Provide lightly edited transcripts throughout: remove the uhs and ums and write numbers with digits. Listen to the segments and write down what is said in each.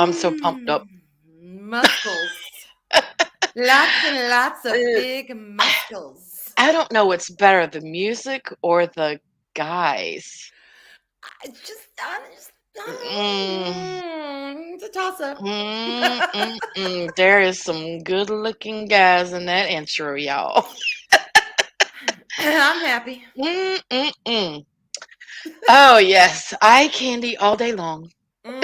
I'm so pumped up. Muscles. Lots and lots of Uh, big muscles. I don't know what's better, the music or the guys. It's just Mm, it's a toss up. There is some good-looking guys in that intro, y'all. I'm happy. Mm, mm, mm. Oh yes, eye candy all day long. Hmm.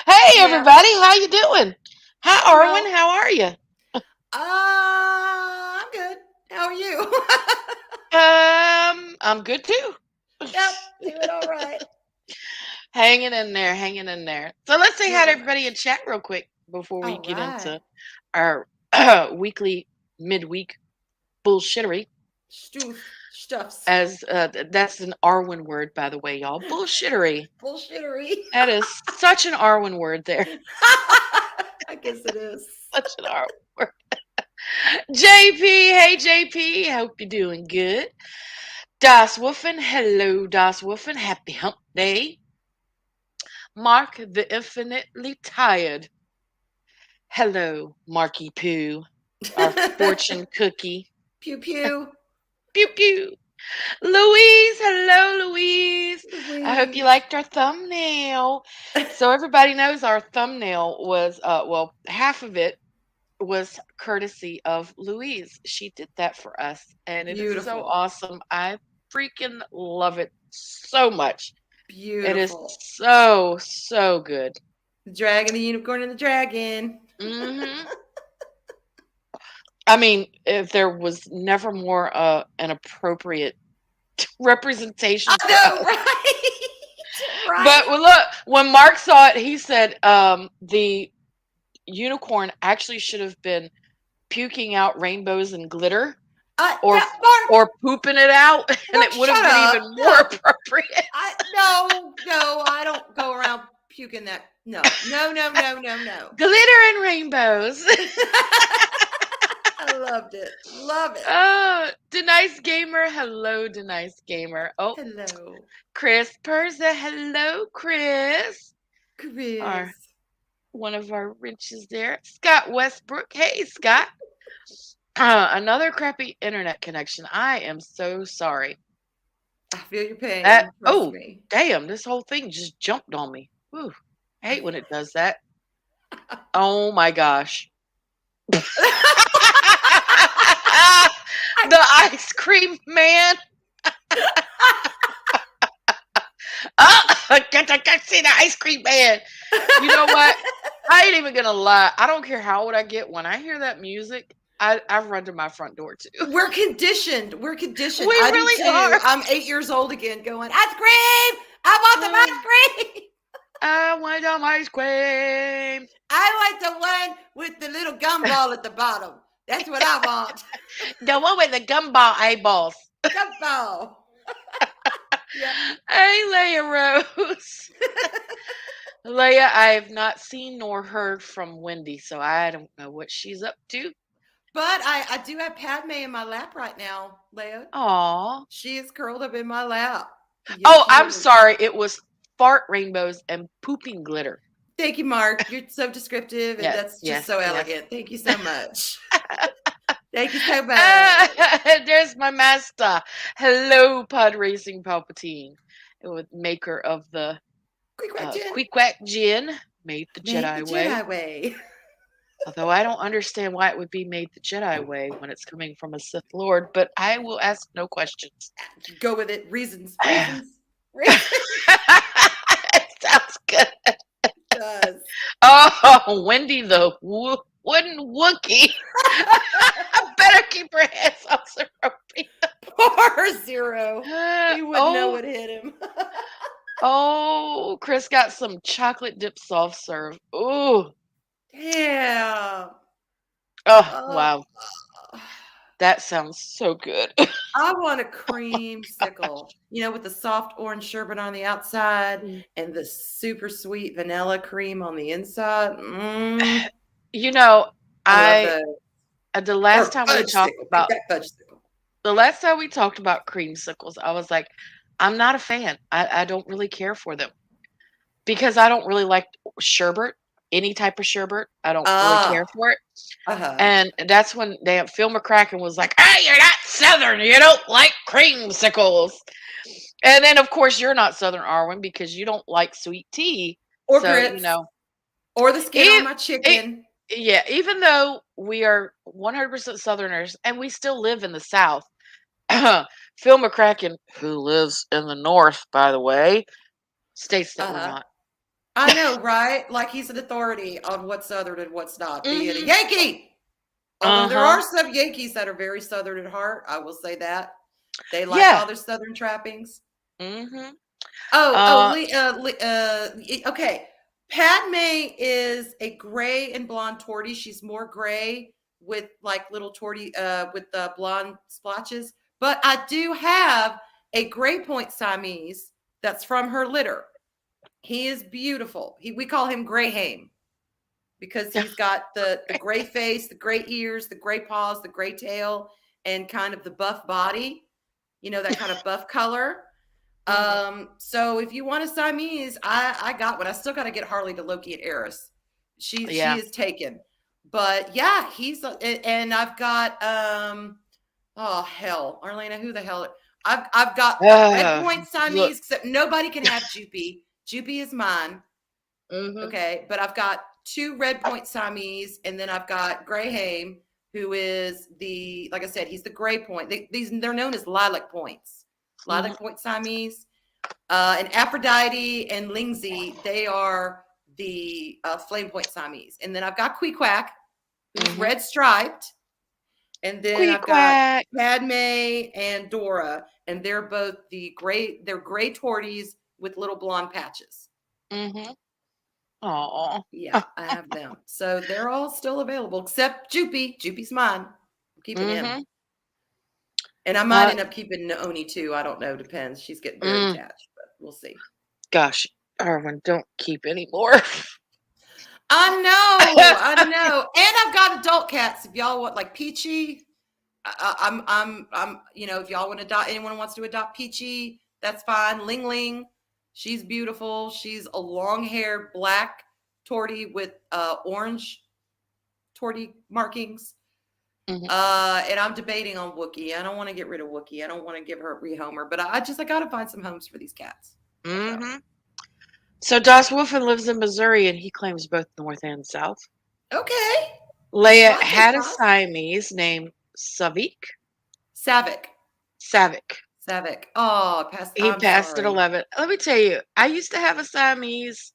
Hey Yeah. everybody, how you doing? Hi Well, Arwen, how are you? I'm good. How are you? I'm good too. Yep, doing all right. Hanging in there, hanging in there. So let's say hi Doing to all everybody right. in chat real quick before we All get right. into our weekly midweek bullshittery. Stuffs. As that's an Arwen word, by the way, y'all. Bullshittery. Bullshittery. That is such an Arwen word there. I guess it is. Such an Arwen word. JP, hey JP, hope you're doing good. Das Wolfen, hello Das Wolfen, happy hump day. Mark the infinitely tired. Hello, Marky Poo, our fortune cookie. Pew pew. Pew pew. Louise, hello Louise. I hope you Louise. liked our thumbnail. So everybody knows our thumbnail was well, half of it was courtesy of Louise. She did that for us and it is so Beautiful. awesome. I freaking love it so much. It is Beautiful. so good. The dragon, the unicorn, and the dragon. Hmm I mean, if there was never more an appropriate I representation for know, us. right? But Right? well, look, when Mark saw it, he said the unicorn actually should have been puking out rainbows and glitter, or Yeah, Mark. or pooping it out, and Mark, it would have shut been even up. more No, appropriate. no, I don't go around puking that. No, no, no, no, no, no. Glitter and rainbows. I loved it. Love it. Oh, Denise Gamer. Hello, Denise Gamer. Oh, Hello, Chris Perza. Hello, Chris. Our Chris. one of our riches there. Scott Westbrook. Hey, Scott. Another crappy internet connection. I am so sorry. I feel your That pain. Trust oh me. damn, this whole thing just jumped on me. Whew. I hate when it does that. Oh my gosh. The ice cream man. I see the ice cream man. You know what? I ain't even gonna lie. I don't care how old I get. When I hear that music, I run to my front door too. We're conditioned. We're We conditioned. I do really too. are. I'm 8 years old again, going ice cream. I want some Oh, ice cream. I want some ice cream. I want the one with the little gumball at the bottom. That's what I want. The one with the gumball eyeballs. Gumball. Yep. Hey, Leia Rose. Leia, I have not seen nor heard from Wendy, so I don't know what she's up to. But I do have Padme in my lap right now, Leia. Aw. She is curled up in my lap. Yes, Oh, she I'm is. sorry. It was fart rainbows and pooping glitter. Thank you, Mark. You're so descriptive, and Yes, that's just yes, so yes. elegant. Thank you so much. Thank you so much. There's my master. Hello, Pod Racing Palpatine. With maker of the Quick question. Quick Quack Gin, made the Make the Jedi way. Jedi way. Although I don't understand why it would be made the Jedi way when it's coming from a Sith Lord, but I will ask no questions. Go with it. Reasons. It Reasons. Reasons. sounds good. Does. Oh, Wendy the wooden Wookie. I better keep her hands off the rope. Poor Zero. He wouldn't know Oh, what hit him. oh, Chris got some chocolate dip soft serve. Ooh. Damn. Oh, Oh, wow. That sounds so good. I want a creamsicle, with the soft orange sherbet on the outside and the super sweet vanilla cream on the inside. You know, I love I those. the last Or time we fudge talked sickle. Get about that fudge sickle. creamsicles, I was like, I'm not a fan. I don't really care for them. because I don't really like sherbet, any type of sherbet. I don't really care Ah, for it. uh-huh. And that's when Phil McCracken was like, "Hey, you're not Southern. You don't like creamsicles." And then, of course, you're not Southern, Arwen, because you don't like sweet tea. Or So, grits, or the skin on it, my it, chicken. yeah, even though we are 100% Southerners and we still live in the South, Phil McCracken, who lives in the North, by the way, states that we're Uh-huh. not. I know, right? Like he's an authority on what's Southern and what's not, being a Hmm. Yankee. Although Uh there huh. are some Yankees that are very Southern at heart, I will say that. They like Yeah. all their Southern trappings. Hmm. Oh, oh, Uh. okay. Padme is a gray and blonde tortie. She's more gray with like little tortie, with the blonde splotches. But I do have a gray point Siamese that's from her litter. He is beautiful. We call him Gray Haim because he's got the gray face, the gray ears, the gray paws, the gray tail, and kind of the buff body. You know, that kind of buff color. Mhm. So if you want a Siamese, I got one. I still got to get Harley to Loki and Eris. She Yeah. is taken, but yeah, and I've got oh hell, Arlena, who the hell? I've got a red Uh, point look. Siamese, except nobody can have Joopy. Joopy is mine. Mhm. Okay, but I've got two red point Siamese, and then I've got Gray Haim, who is like I said, he's the gray point. They're known as lilac points, Mhm. lilac point Siamese. And Aphrodite and Lingzi, they are the flame point Siamese. And then I've got Queequeg, who's Mhm. red striped. And then Quack I've got quack. Padme and Dora, and they're both they're gray torties with little blonde patches. Mhm. Aw. Yeah, I have them. So they're all still available except Joopy. Joopy's mine. I'm keeping him. Mhm. And I might Uh. end up keeping Naoni too. I don't know. Depends. She's getting very Mm. attached, but we'll see. Gosh, Arwen, don't keep any more. I know. And I've got adult cats. If y'all want like Peachy, if y'all want to adopt, anyone wants to adopt Peachy, that's fine. Ling Ling, she's beautiful. She's a long-haired black tortie with orange tortie markings. Mhm. And I'm debating on Wookie. I don't want to get rid of Wookie. I don't want to give her a rehomer, but I got to find some homes for these cats. That's all. Mhm. So Das Wolfen lives in Missouri, and he claims both North and South. Okay. Leia Well, I take had a pause. Siamese named Savik. Savick. Savik. Savick. Oh, He I'm passed at sorry. 11. Let me tell you, I used to have a Siamese.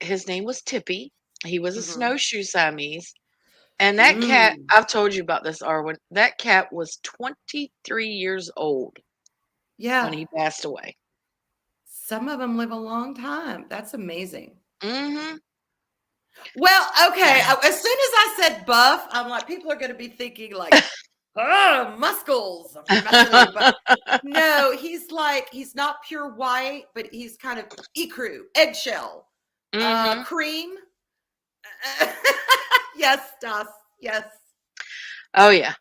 His name was Tippy. He was a Mm-hmm. snowshoe Siamese. And that cat, Mm. I've told you about this, Arwen. That cat was 23 years old when Yeah. he passed away. Some of them live a long time. That's amazing. Mm-hmm. Well, okay. As soon as I said buff, I'm like, people are going to be thinking like, oh, muscles, muscly. But no, he's not pure white, but he's kind of ecru, eggshell, Mm-hmm. cream. Yes, Das. Yes. Oh yeah.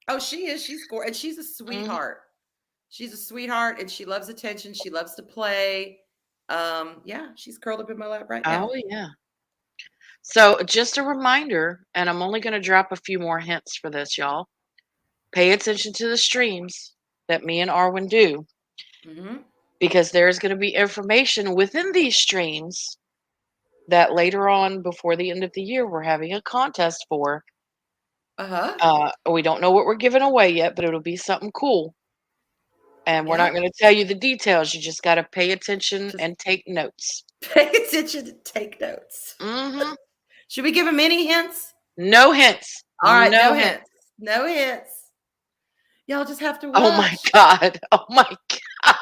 Oh, she is. She's gorgeous. And she's a Mm-hmm. sweetheart. She's a sweetheart and she loves attention. She loves to play. Yeah, she's curled up in my lap right now. Oh yeah. So just a reminder, and I'm only going to drop a few more hints for this, y'all. Pay attention to the streams that me and Arwen do, Mm-hmm. because there's going to be information within these streams that later on, before the end of the year, we're having a contest for. Uh-huh. We don't know what we're giving away yet, but it'll be something cool. And we're not Yeah. going to tell you the details. You just got to pay attention Just and take notes. pay attention and take notes. Hmm. Should we give them any hints? No hints. All right, No no hints. hints. No hints. Y'all just have to Oh my watch. God. Oh my God.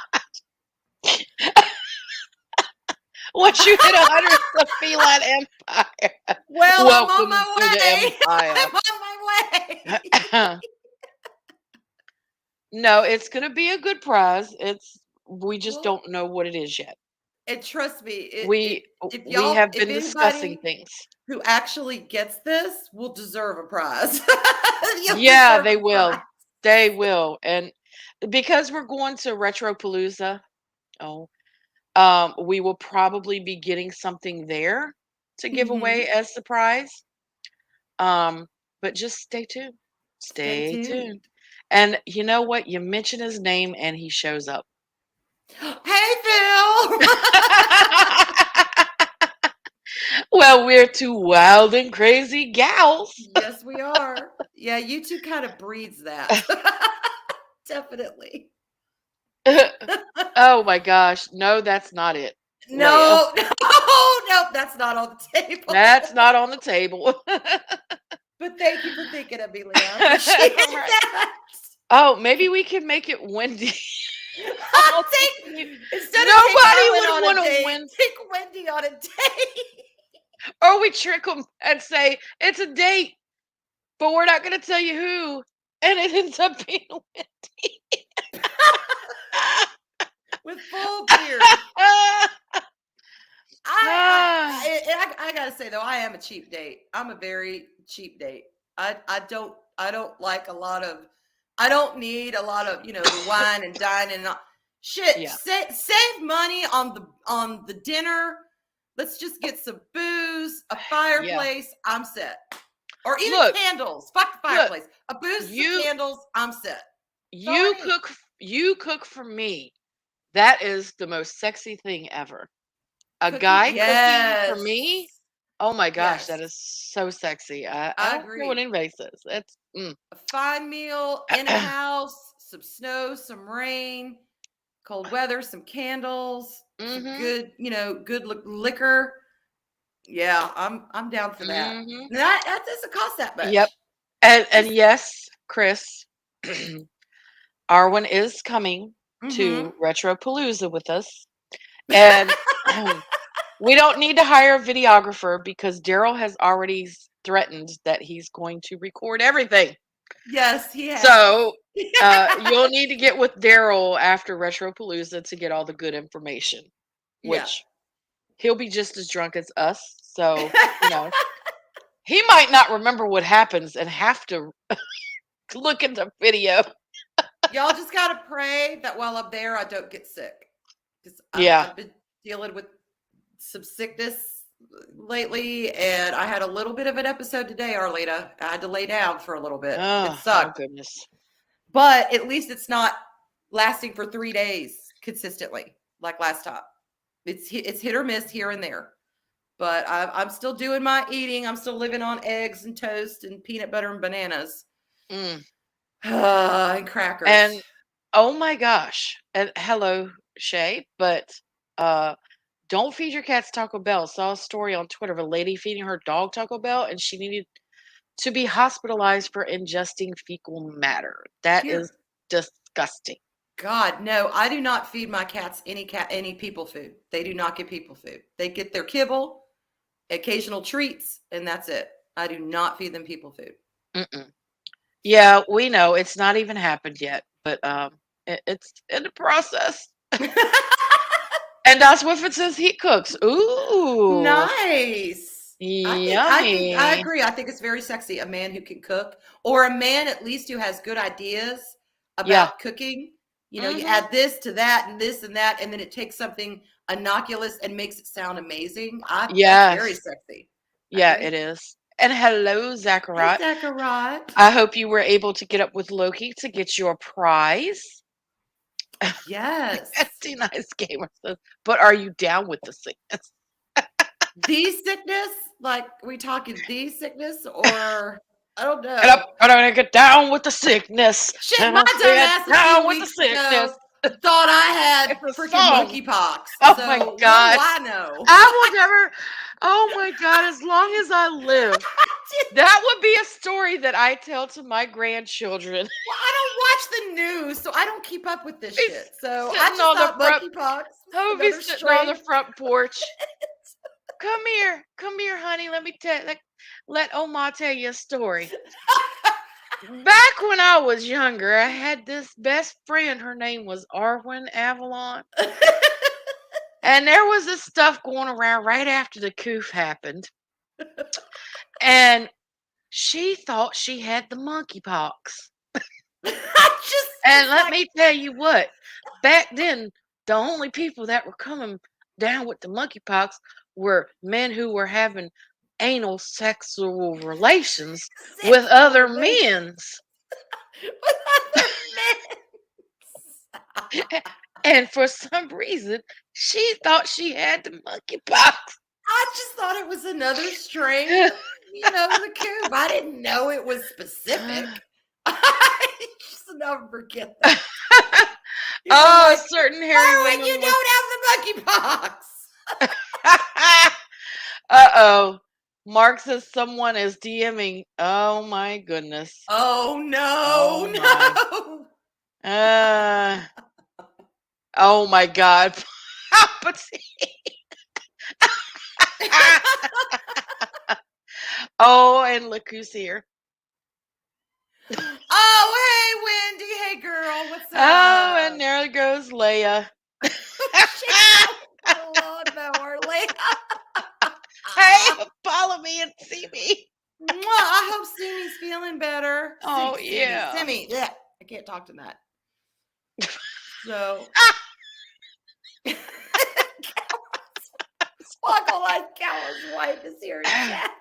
Once you hit 100, the feline empire. Well, I'm on Welcome to my the way. empire. I'm on my way. No, it's going to be a good prize. We just Well, don't know what it is yet. and trust me, We we have if been discussing anybody things. who actually gets this will deserve a prize. You'll Yeah, deserve they a prize. will. They will. And because we're going to Retropalooza, oh, We will probably be getting something there to give Mm-hmm. away as surprise. Um, but just stay tuned. Stay Stay tuned. tuned. And you know what? You mention his name and he shows up. Hey, Phil. Well, we're two wild and crazy gals. Yes, we are. Yeah, you two kind of breeds that. Definitely. Oh my gosh. No, that's not it, Leia. No, no, that's not on the That's table. not on the table. But thank you for thinking of me, Leah. I appreciate Right. that. Oh, maybe we can make it Wendy. I think instead of take Nobody Arwen would on want a to date, win. take Wendy on a date. Or we trick them and say, it's a date, but we're not going to tell you who. And it ends up being Wendy. With full beard. Ah, I gotta say though, I am a cheap date. I'm a very cheap date. I don't like a lot of. I don't need a lot of the wine and dine and shit. yeah, Save money on the dinner. Let's just get some booze, a yeah. fireplace. I'm set. Or even Look, candles. Fuck the look, fireplace. A booze, some you candles. I'm set. That's all I you need. cook you cook for me. That is the most sexy thing ever. A Cooking. guy cooking for Yes. me. Oh my gosh, that Yes. is so sexy. I I don't care what agree. anybody says. That's A fine meal in a house, some snow, some rain, cold weather, some candles, some mhm. good, good liquor. Yeah, I'm down for that. Mhm. And that doesn't cost that Yep. much. And Just yes, Chris, Arwen is coming mm-hmm. to Retropalooza with us. And we don't need to hire a videographer because Daryl has already threatened that he's going to record everything. Yes, he has. So you'll need to get with Daryl after Retropalooza to get all the good information, Yeah. which he'll be just as drunk as us. So, he might not remember what happens and have to look at the video. Y'all just gotta pray that while I'm there, I don't get sick because Yeah. I've been dealing with some sickness lately, and I had a little bit of an episode today, Arlita. I had to lay down for a little bit. It Oh, my sucked, goodness. but at least it's not lasting for 3 days consistently like last time. It's hit or miss here and there, but I'm still doing my eating. I'm still living on eggs and toast and peanut butter and bananas Mm. and crackers. And oh my gosh. And hello, Shay, but uh don't feed your cats Taco Bell. Saw a story on Twitter of a lady feeding her dog Taco Bell and she needed to be hospitalized for ingesting fecal matter. That Dear is disgusting. God, no, I do not feed my cats any people food. They do not get people food. They get their kibble, occasional treats, and that's it. I do not feed them people food. Mm-mm. Yeah, we know it's not even happened yet, but it's in the process. And that's what it says he cooks. Ooh, Nice. I yummy. agree. I think it's very sexy. A man who can cook, or a man at least who has good ideas Yeah. about cooking. You Mm-hmm. add this to that and this and that, and then it takes something innocuous and makes it sound amazing. That's very Yes. sexy. I Yeah, it agree. is. And hello, Hey, Zachariah. Zachariah. I hope you were able to get up with Loki to get your prize. Yes. T Nice Gamer says, but are you down with the sickness? The sickness? Like, we talking the sickness or I don't Get up, know. I'm gonna get down with the sickness. Shit, my Gonna dumb get ass a few down with the weeks sickness. ago thought I had It's a freaking song. monkeypox. Oh my So what do gosh. I know? I will never, oh my God, as long as I live, that would be a story that I tell to my grandchildren. Well, I don't watch the news, so I don't keep up with this He's shit. So I sitting just on the thought front, monkeypox was I would be another sitting on the strain. front porch. Come here, honey. Let me tell, let Oma tell you a story. Back when I was younger, I had this best friend. Her name was Arwen Avalon. And there was this stuff going around right after the coof happened. And she thought she had the monkeypox. I just And was let like, me tell you what, back then, the only people that were coming down with the monkeypox were men who were having anal sexual relations with Sexual other relations men's. with other men. And for some reason, she thought she had the monkeypox. I just thought it was another strain of, the coop. I didn't know it was specific. I just never forget that. People are Oh, a like, certain hairy Marwin, woman you was. don't have the monkeypox. Uh-oh. Mark says someone is DMing. Oh my goodness. Oh Oh no, my. Uh oh my God. no. Oh, and look who's here. Oh, hey, Wendy. Hey, girl. What's Oh, up? and there goes Leia. She's out with the lawnmower. Hey, follow me and see me. I hope Simi's feeling better. Oh, yeah. Simi. Yeah, I can't talk to that. So, Squawkle like Cow's wife is here in chat.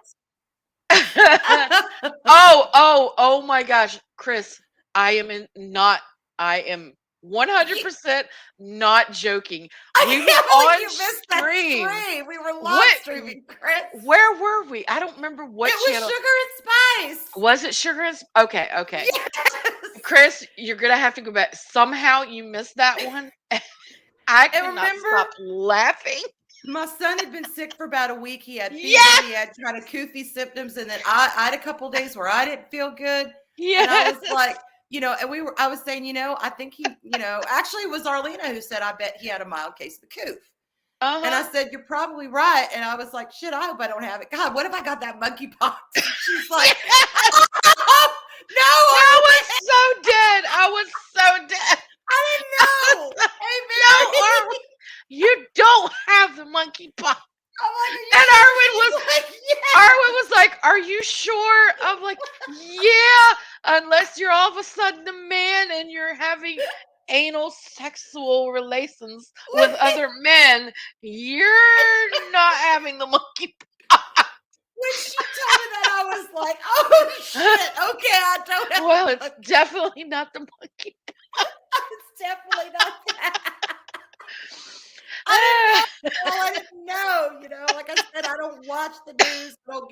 oh my gosh, Chris, I am 100% not joking. We I was can't believe on you missed that stream. stream. We were live What? streaming, Chris. Where were we? I don't remember what It was channel. Sugar and Spice. Was it Sugar and Okay. Yes. Chris, you're gonna have to go back. Somehow you missed that one. I cannot stop laughing. My son had been sick for about a week. He had fever. Yes! He had kind of koofy symptoms, and then I had a couple days where I didn't feel good. Yes. And I was like, and I was saying, I think he, actually it was Arlena who said, I bet he had a mild case of the coof. And I said, you're probably right. And I was like, shit, I hope I don't have it. God, what if I got that monkeypox? She's like, oh, no. I was so dead. I was so dead. I didn't know. Hey, Mary. No, you don't have the monkeypox. And Arwen was like, are you sure? I'm like, yeah, unless you're all of a sudden a man and you're having anal sexual relations with other men, you're not having the monkeypox. When she told me that, I was like, oh shit, okay, I don't have Well, it's definitely not the monkeypox. It's definitely not that. I didn't know, like I said, I don't watch the news. I'm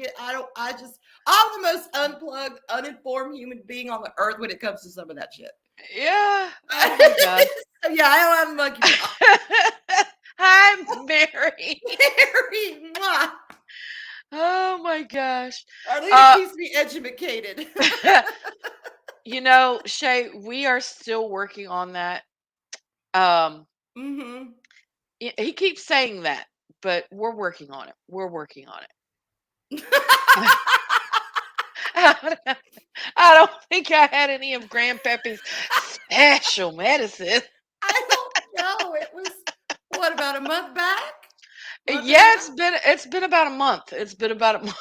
the most unplugged, uninformed human being on the earth when it comes to some of that shit. Yeah. Oh my God. So yeah, I don't have a monkeypox. Hi, Mary. Mary, mwah. Oh my gosh. Arlena keeps me educated. Shay, we are still working on that. Mm-hmm. He keeps saying that, but we're working on it. We're working on it. I don't think I had any of Grandpappy's special medicine. I don't know. It was about a month back? Yeah, it's been about a month. It's been about a month.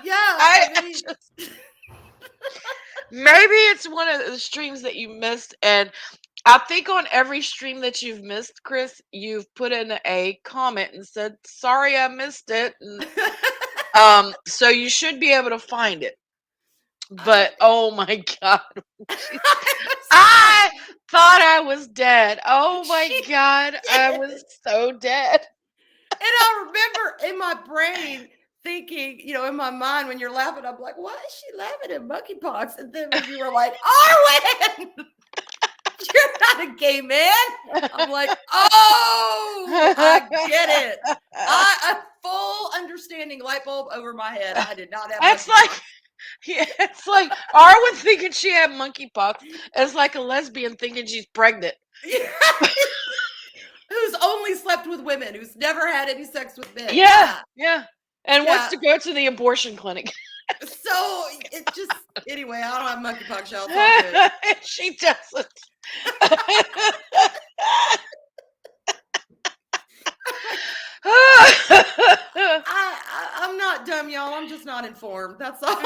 Yeah. Maybe it's one of the streams that you missed, and I think on every stream that you've missed, Chris, you've put in a comment and said, sorry I missed it. And, so you should be able to find it. But oh my God. I thought I was dead. Oh my God. I was so dead. And I remember in my brain thinking, in my mind, when you're laughing, I'm like, why is she laughing at monkeypox? And then when you were like, Arwen, you're not a gay man. I'm like, oh, I get it. A full understanding light bulb over my head. I did not have monkeypox. It's like Arwen thinking she had monkeypox. It's like a lesbian thinking she's pregnant. Who's only slept with women, who's never had any sex with men. Yeah. And wants to go to the abortion clinic. So it just, anyway, I don't have monkeypox, y'all. It's all good. She doesn't. I'm not dumb, y'all. I'm just not informed. That's all.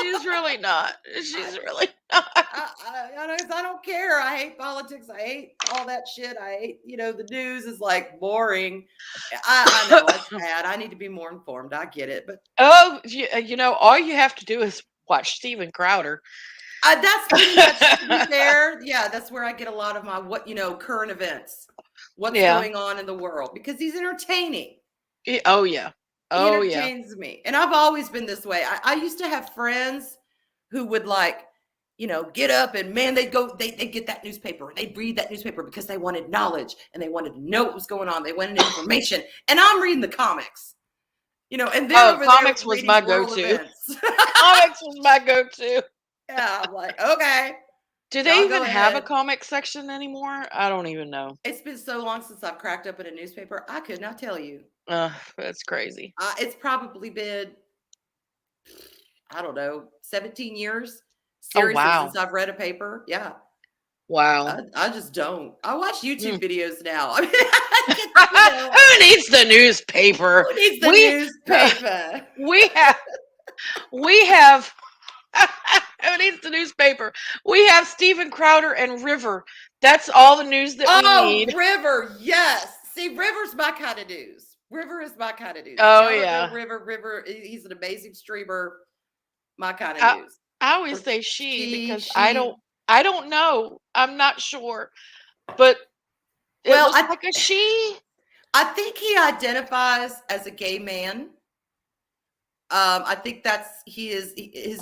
She's really not. She's really not. I don't care. I hate politics. I hate all that shit. I hate, the news is like boring. I know it's bad. I need to be more informed. I get it. But Oh, all you have to do is watch Steven Crowder. that's pretty much, to be fair. Yeah, that's where I get a lot of my current events. What's Yeah. going on in the world, because he's entertaining. Oh yeah. He Oh yeah. entertains me. And I've always been this way. I used to have friends who would get up and man, they'd get that newspaper. They'd read that newspaper because they wanted knowledge and they wanted to know what was going on. They wanted information. And I'm reading the comics, and they're over there comics was reading my world go-to. events. Comics was my go-to. Yeah, I'm like, okay. Do they Y'all even go have a ahead. comic section anymore? I don't even know. It's been so long since I've cracked open a newspaper. I could not tell you. That's crazy. It's probably been, I don't know, 17 years. Oh Seriously, wow. since I've read a paper. Yeah. Wow. I just don't. I watch YouTube Mm. videos now. I mean, Who needs the newspaper? who needs the We newspaper? we have who needs the newspaper? We have Steven Crowder and River. That's all the news that we need. River, yes. See, River's my kind of news. River is my kind of news. Oh Y'all don't yeah. know River, he's an amazing streamer. My kind of I, news. I always Or say she because she. I don't know. I'm not sure. But it Well, looks like a she. I think he identifies as a gay man. I think that's his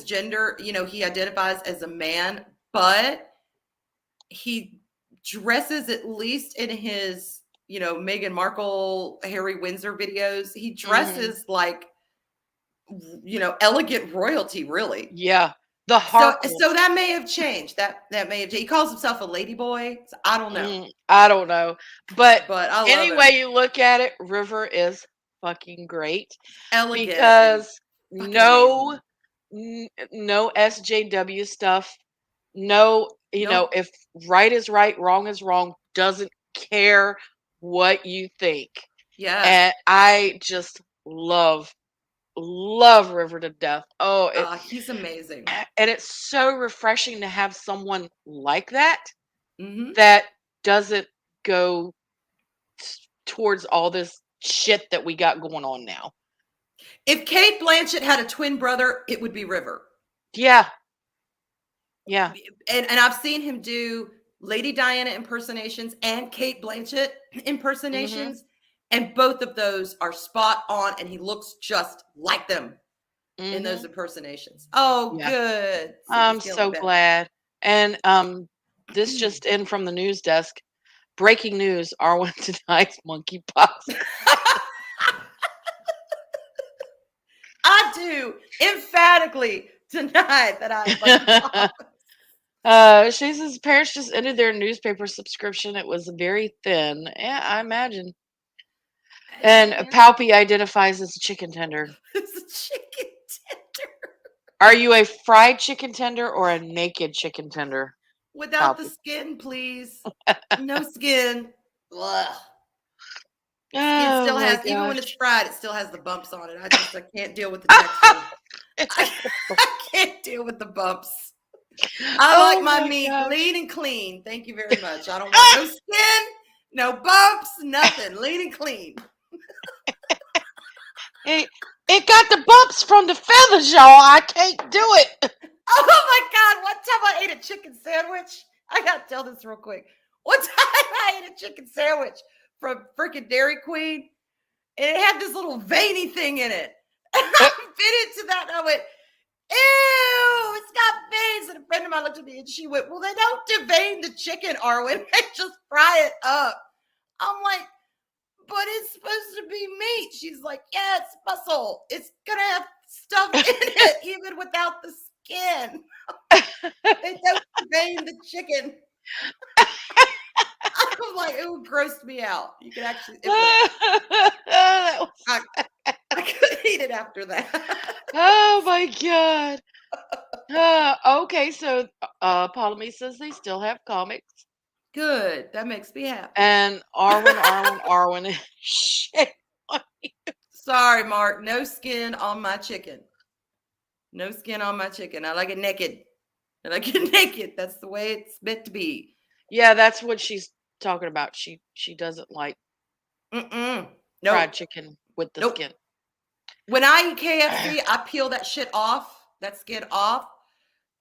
gender. He identifies as a man, but he dresses, at least in his, Meghan Markle, Harry Windsor videos. He dresses like, elegant royalty, really. Yeah. The heart. So that may have changed. That may have changed. He calls himself a lady boy. So I don't know. I don't know. But I love any him. way you look at it, River is fucking great. Elegant. Because no no SJW stuff. No, nope. if right is right, wrong is wrong, doesn't care what you think. Yeah. And I just love River to death. Oh, he's amazing. And it's so refreshing to have someone like that Mm-hmm. that doesn't go towards all this shit that we got going on now. If Kate Blanchett had a twin brother, it would be River. Yeah. Yeah. And I've seen him do Lady Diana impersonations and Kate Blanchett impersonations. And both of those are spot on, and he looks just like them in those impersonations. Oh, yeah. Good. I'm so glad. And this just in from the news desk. Breaking news, Arwen denies monkeypox. I do emphatically deny that I have monkeypox. She says parents just ended their newspaper subscription. It was very thin. Yeah, I imagine. And Palpy identifies as a chicken tender. It's a chicken tender. Are you a fried chicken tender or a naked chicken tender? Without the skin, please. No skin. Ugh. Skin still has, even when it's fried, it still has the bumps on it. I can't deal with the texture. I can't deal with the bumps. I like my meat lean and clean. Thank you very much. I don't want no skin, no bumps, nothing. Lean and clean. It got the bumps from the feathers, y'all. I can't do it. Oh my God. One time I ate a chicken sandwich. I got to tell this real quick. One time I ate a chicken sandwich from freaking Dairy Queen, and it had this little veiny thing in it. And I bit into that, and I went, ew, it's got veins. And a friend of mine looked at me, and she went, well, they don't devein the chicken, Arwen. They just fry it up. I'm like, but it's supposed to be meat. She's like, yeah, it's muscle. It's going to have stuff in it, even without the skin. They don't vein the chicken. I'm like, it grossed me out. You could actually, I couldn't eat it after that. Oh my God. Okay, so Polemy says they still have comics. Good. That makes me happy. And Arwen. Shit. Sorry, Mark. No skin on my chicken. No skin on my chicken. I like it naked. and I get naked. That's the way it's meant to be. Yeah, that's what she's talking about. She doesn't like Mm-mm. fried Nope. chicken with the Nope. skin. When I eat KFC, I peel that shit off, that skin off,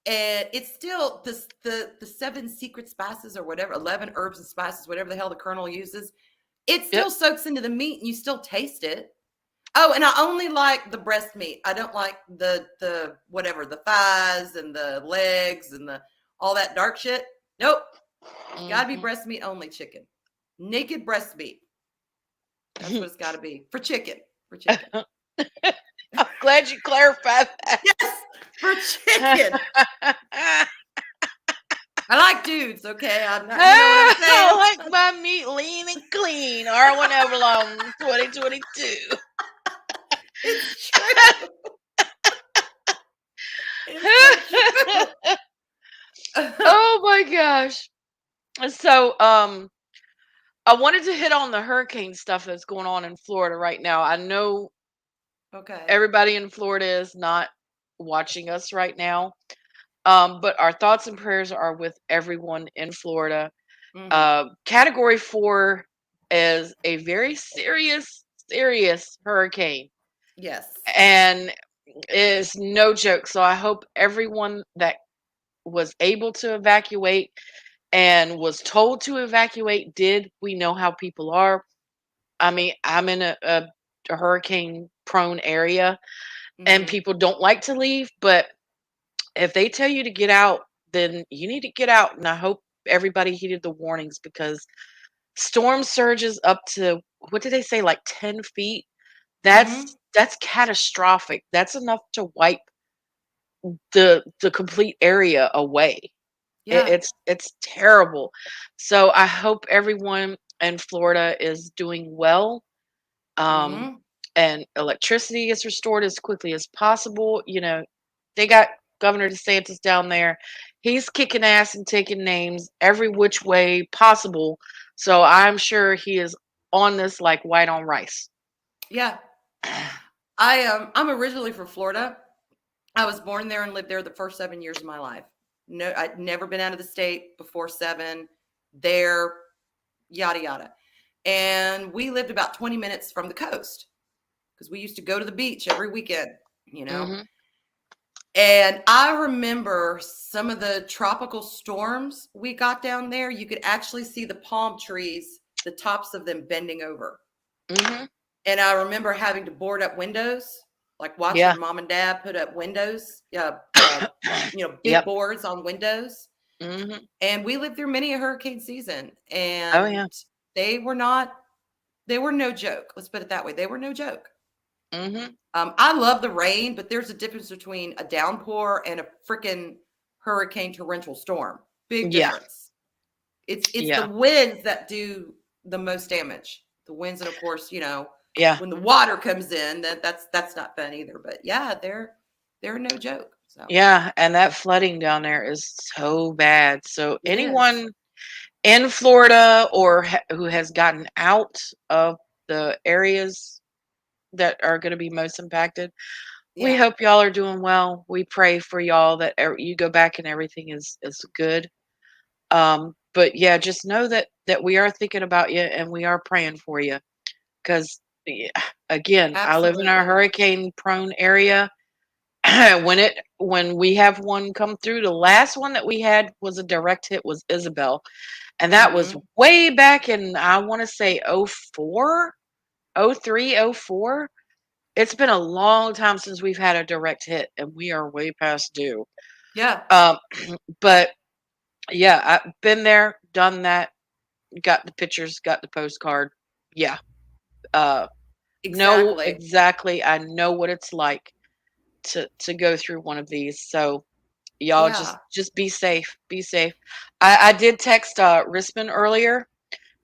and it's still the seven secret spices or whatever, 11 herbs and spices, whatever the hell the colonel uses. It Yep. still soaks into the meat, and you still taste it. Oh, and I only like the breast meat. I don't like the whatever, the thighs and the legs and the all that dark shit. Nope. Gotta be Hmm. breast meat only chicken. Naked breast meat. That's what it's gotta be. For chicken. For chicken. I'm glad you clarified Yes, for chicken. that. I like dudes, okay? I'm not, you know what I'm saying? I like my meat lean and clean. R1 Everlong 2022. It's true. It's so true. Oh my gosh. So, I wanted to hit on the hurricane stuff that's going on in Florida right now. I know Okay. everybody in Florida is not watching us right now, but our thoughts and prayers are with everyone in Florida. Mhm. Category 4 is a very serious, serious hurricane, Yes. and is no joke. So I hope everyone that was able to evacuate and was told to evacuate did. We know how people are. I mean, I'm in a hurricane prone area, and Mhm. people don't like to leave, but if they tell you to get out, then you need to get out. And I hope everybody heeded the warnings, because storm surges up to, what did they say, like 10 feet? Mhm. That's catastrophic. That's enough to wipe the complete area away. Yeah. It's terrible. So I hope everyone in Florida is doing well, um, Mhm. and electricity is restored as quickly as possible. They got Governor DeSantis down there. He's kicking ass and taking names every which way possible. So I'm sure he is on this like white on rice. Yeah. I'm originally from Florida. I was born there and lived there the first 7 years of my life. No, I'd never been out of the state before 7. There, yada yada. And we lived about 20 minutes from the coast because we used to go to the beach every weekend, you know. Hmm. And I remember some of the tropical storms we got down there. You could actually see the palm trees, the tops of them bending over. Hmm. And I remember having to board up windows, like Yeah. watching mom and dad put up windows, big Yep. boards on windows. Hmm. And we lived through many a hurricane season, Oh yeah. and they were not, they were no joke. Let's put it that way. They were no joke. Hmm. I love the rain, but there's a difference between a downpour and a freaking hurricane torrential storm. Big Yeah. difference. It's the Yeah. winds that do the most damage. The winds, and of course, Yeah. when the water comes in, that's not fun either. But yeah, they're no joke. So Yeah, and that flooding down there is so bad. So it is. anyone in Florida, or who has gotten out of the areas that are going to be most impacted, we Yeah, hope y'all are doing well. We pray for y'all that you go back and everything is good. But yeah, just know that we are thinking about you and we are praying for you, because again, I live in a absolutely. hurricane prone area. When we have one come through, the last one that we had was a direct hit, was Isabel, and that was Hmm. way back in, I want to say, 04, 03, 04. It's been a long time since we've had a direct hit, and we are way past due. Yeah, um but yeah, I've been there, done that, got the pictures, got the postcard. Yeah. uh know exactly. exactly, I know what it's like to go through one of these. So y'all just Yeah. just be safe, be safe. I did text Risman earlier,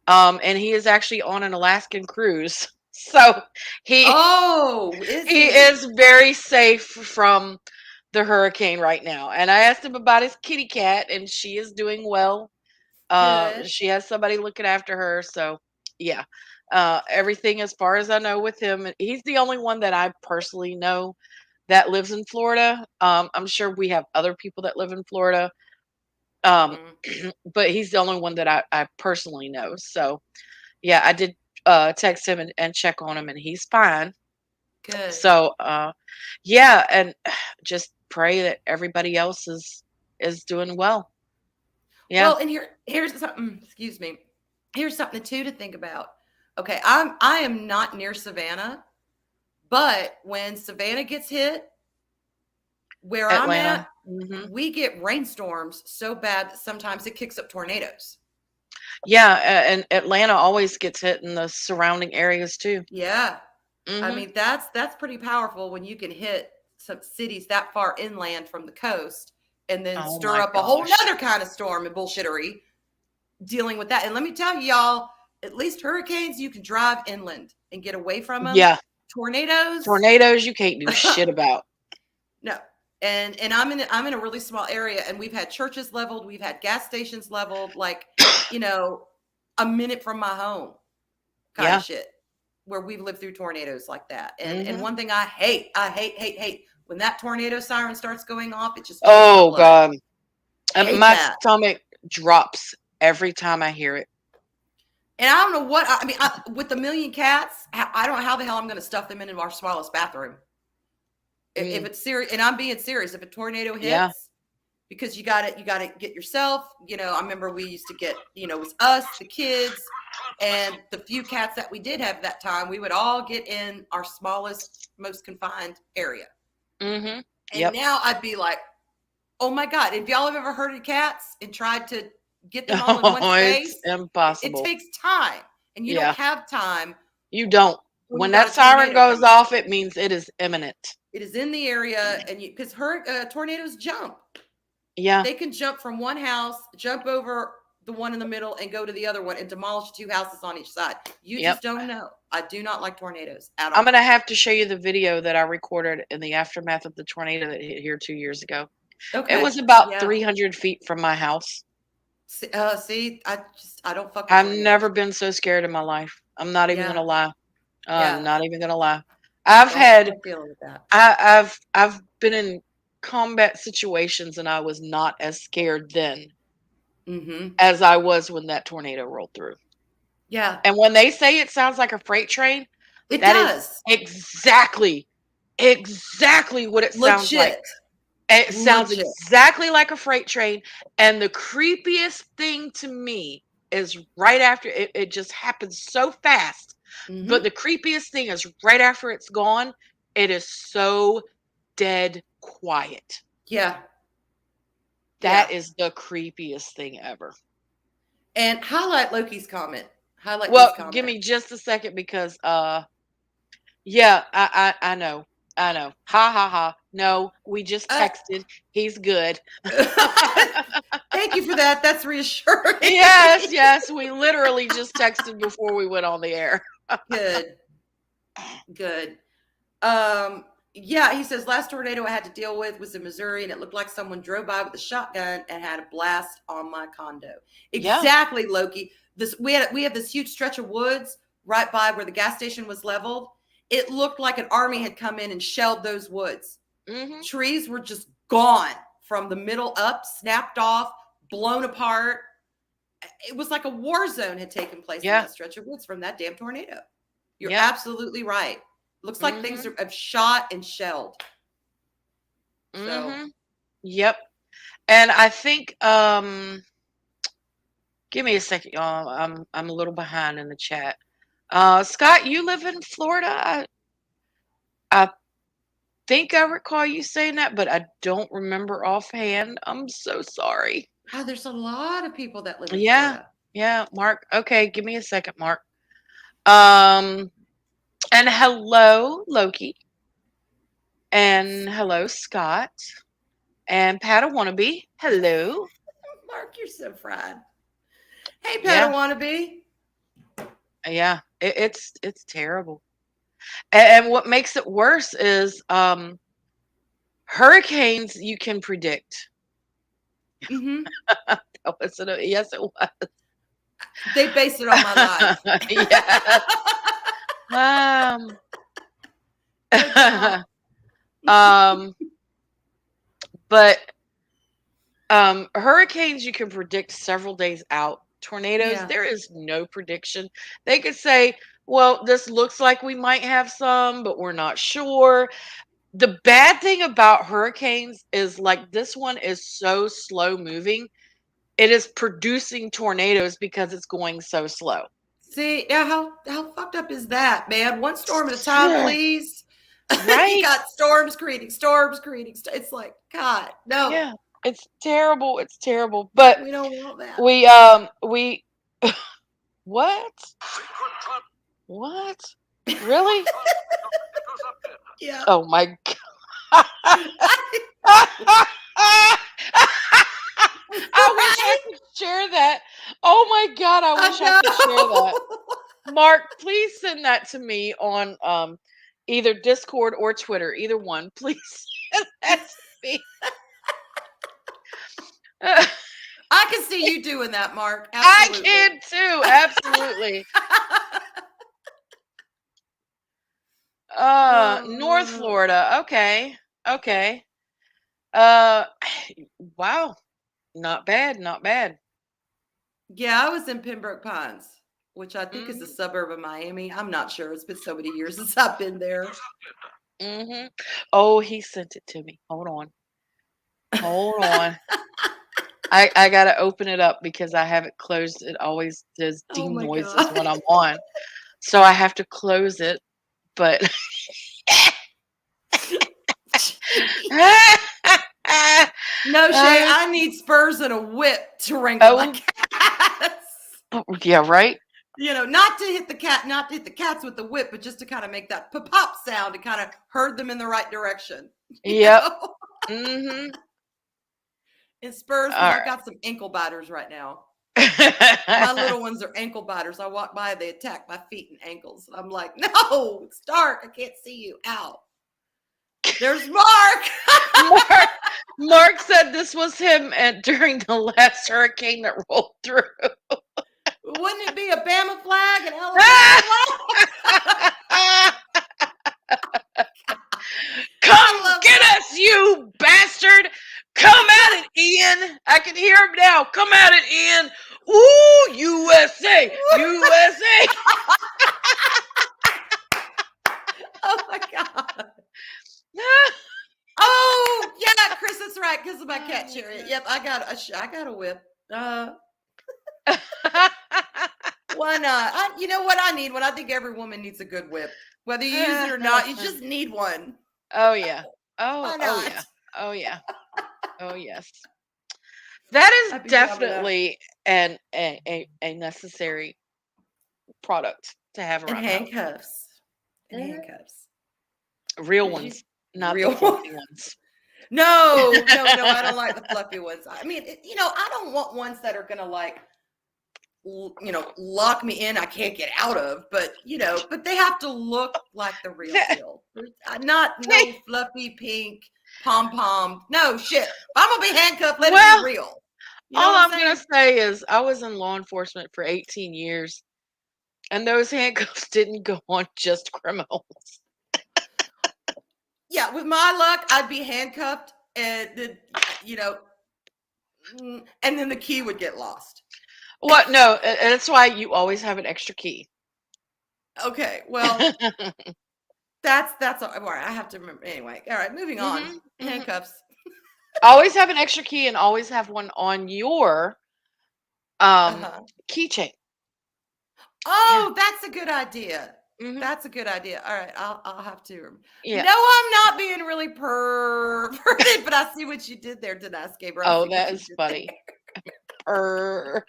and he is actually on an Alaskan cruise. So he Oh, is he he is very safe from the hurricane right now. And I asked him about his kitty cat, and she is doing well. good? She has somebody looking after her. So yeah, everything as far as I know with him, he's the only one that I personally know that lives in Florida. I'm sure we have other people that live in Florida. Um, Mhm. but he's the only one that I personally know. So yeah, I did text him and check on him, and he's fine. Good. So yeah, and just pray that everybody else is doing well. Yeah, Well, and here's something, excuse me. Here's something too to think about. Okay, I am not near Savannah, but when Savannah gets hit, where I'm Atlanta. at, Hmm. we get rainstorms so bad that sometimes it kicks up tornadoes. Yeah, and Atlanta always gets hit in the surrounding areas too. Yeah. I Hmm. mean, that's pretty powerful when you can hit some cities that far inland from the coast and then Oh stir my up a whole gosh. nother kind of storm and bullshittery dealing with that. And let me tell you, y'all, at least hurricanes, you can drive inland and get away from them. Yeah, Tornadoes, tornadoes you can't do shit about. no. And I'm in a really small area, and we've had churches leveled, we've had gas stations leveled, like, you know, a minute from my home kind of Yeah. shit, where we've lived through tornadoes like that. And Hmm. one thing I hate when that tornado siren starts going off, it just chills my Oh blood. God. Hate My that. stomach drops every time I hear it. And I don't know what I mean. With the million cats, I don't know how the hell I'm going to stuff them into our smallest bathroom. If Mm, it's serious, and I'm being serious, if a tornado yeah. hits, because you got to get yourself. I remember we used to get, it was us, the kids, and the few cats that we did have that time. We would all get in our smallest, most confined area. Hmm. And Yep. now I'd be like, oh my God, if y'all have ever herded cats and tried to get them all in Oh, one it's space, it impossible. takes time. And you don't Yeah. have time You don't. when you When got that a siren tornado goes coming. off, it means it is imminent. It is in the area, and because tornadoes jump, Yeah. they can jump from one house, jump over the one in the middle, and go to the other one and demolish two houses on each side. You Yep. just don't know. I do not like tornadoes at I'm all. gonna have to show you the video that I recorded in the aftermath of the tornado that hit here 2 years ago. It Okay, was about yeah. 300 feet from my house. See, I don't fuck with I've tornadoes. never been so scared in my life. I'm not even Yeah, gonna lie. I'm yeah. not even gonna lie. I've Don't had like dealing with that. I've been in combat situations and I was not as scared then Mm-hmm. as I was when that tornado rolled through. Yeah, And when they say it sounds like a freight train, it that is does. exactly exactly what it sounds like. Legit. It sounds Legit. exactly like a freight train. And the creepiest thing to me is right after it just happens so fast. But Mm-hmm. the creepiest thing is right after it's gone, it is so dead quiet. Yeah, yeah. That is the creepiest thing ever. And highlight Loki's comment. Highlight his Well, give comment. me just a second because yeah, I know. I know. Ha ha ha. No, we just Uh, texted. He's good. Thank you for that. That's reassuring. Yes, yes, we literally just texted before we went on the air. Good, good. Um, yeah, he says last tornado I had to deal with was in Missouri, and it looked like someone drove by with a shotgun and had a blast on my condo. Yeah. Exactly, Loki. We have this huge stretch of woods right by where the gas station was leveled. It looked like an army had come in and shelled those woods. Mhm. Trees were just gone from the middle up, snapped off, blown apart. It was like a war zone had taken place in Yeah. that stretch of woods from that damn tornado. You're Yep. absolutely right. Looks like things Mhm. have shot and shelled. So, Mhm. Yep. And I think give me a second, y'all. I'm a little behind in the chat. Scott, you live in Florida? I think I recall you saying that, but I don't remember offhand. I'm so sorry. there's a lot of people that live in Yeah. Florida. Yeah, Mark. Okay, give me a second, Mark. Um and hello, Loki. And hello, Scott. And Pat Wannabe. Hello. Mark, you're so fried. Hey, Yeah, Padawannabe. yeah. It's terrible. And what makes it worse is hurricanes you can predict. Mm-hmm. Oh, yes, it was. They base it on my life. Yes. Um, No doubt. Um, but hurricanes you can predict several days out. Tornadoes, Yeah. there is no prediction. They could say, well, this looks like we might have some, but we're not sure. The bad thing about hurricanes is like this one is so slow moving. It is producing tornadoes because it's going so slow. See, now how fucked up is that, man? One storm at a time, please. You Right? got storms creating storms creating. It's like, God, no, Yeah. It's terrible. It's terrible. But we don't want that. we what? What? Really? Yeah. Oh my god. I wish I Right? could share that. Oh my god, I I wish I could share that. know. Mark, please send that to me on either Discord or Twitter, either one. Please send that to me. I can see you doing that, Mark. I Absolutely. can too, absolutely. North Oh, Florida. Okay. Okay. Uh wow. Not bad, not bad. yeah, I was in Pembroke Pines, which I think is a Mhm. suburb of Miami. I'm not sure. It's been so many years since I've been there. Mhm. Oh, he sent it to me. Hold on. Hold on. I gotta open it up because I have it closed. It always does Oh ding my noises God. when I'm on. So I have to close it. But No, Shay, uh, I need spurs and a whip to wrangle my oh cats. yeah, right? Not to hit the cat, not to hit the cats with the whip, but just to kind of make that pop sound and kind of herd them in the right direction. You Yep. know? Mm-hmm. And spurs because All I've got some ankle biters right now. My right. little ones are ankle biters. I walk by, they attack my feet and ankles. And I'm like, no, it's dark. I can't see you. Ow. There's Mark. Mark Mark said this was him during the last hurricane that rolled through. Wouldn't it be a Bama flag, an Alabama flag? I Come love get that. us, you bastard! Come at it, Ian! I can hear him now. Come at it, Ian! Ooh, USA! USA! Oh my God. Oh yeah, Chris, that's right. Because of my cat chariot. Yep, I got a whip. Why not? You know what I need? What I think every woman needs a good whip. Whether you use it or not, you just need one. Oh yeah. Oh Why oh not? yeah. Oh yeah. Oh yes. That is I'd be down with that. definitely a necessary product to have And around the house. handcuffs. And Mhm. handcuffs. Real Because you ones, not the real fluffy ones. No, no, no, I don't like the fluffy ones. I mean, I don't want ones that are gonna like lock me in. I can't get out of, but they have to look like the real That- deal. Not no fluffy pink pom pom. No shit. If I'm gonna be handcuffed, let it be well, real. You know all what I'm I'm gonna saying? say is I was in law enforcement for 18 years, and those handcuffs didn't go on just criminals. Yeah. With my luck, I'd be handcuffed, and then and then the key would get lost. What? No, that's why you always have an extra key. Okay. Well, that's all right. I have to remember anyway. All right. Moving on. hmm hmm Handcuffs. Always have an extra key, and always have one on your Uh um huh. keychain. Yeah. Oh, that's a good idea. hmm That's a good idea. All right, I'll have to. Yeah. No, I'm not being really perverted, but I see what you did there, Denise Gaber. I Oh, see what that you is did funny. there. Purr.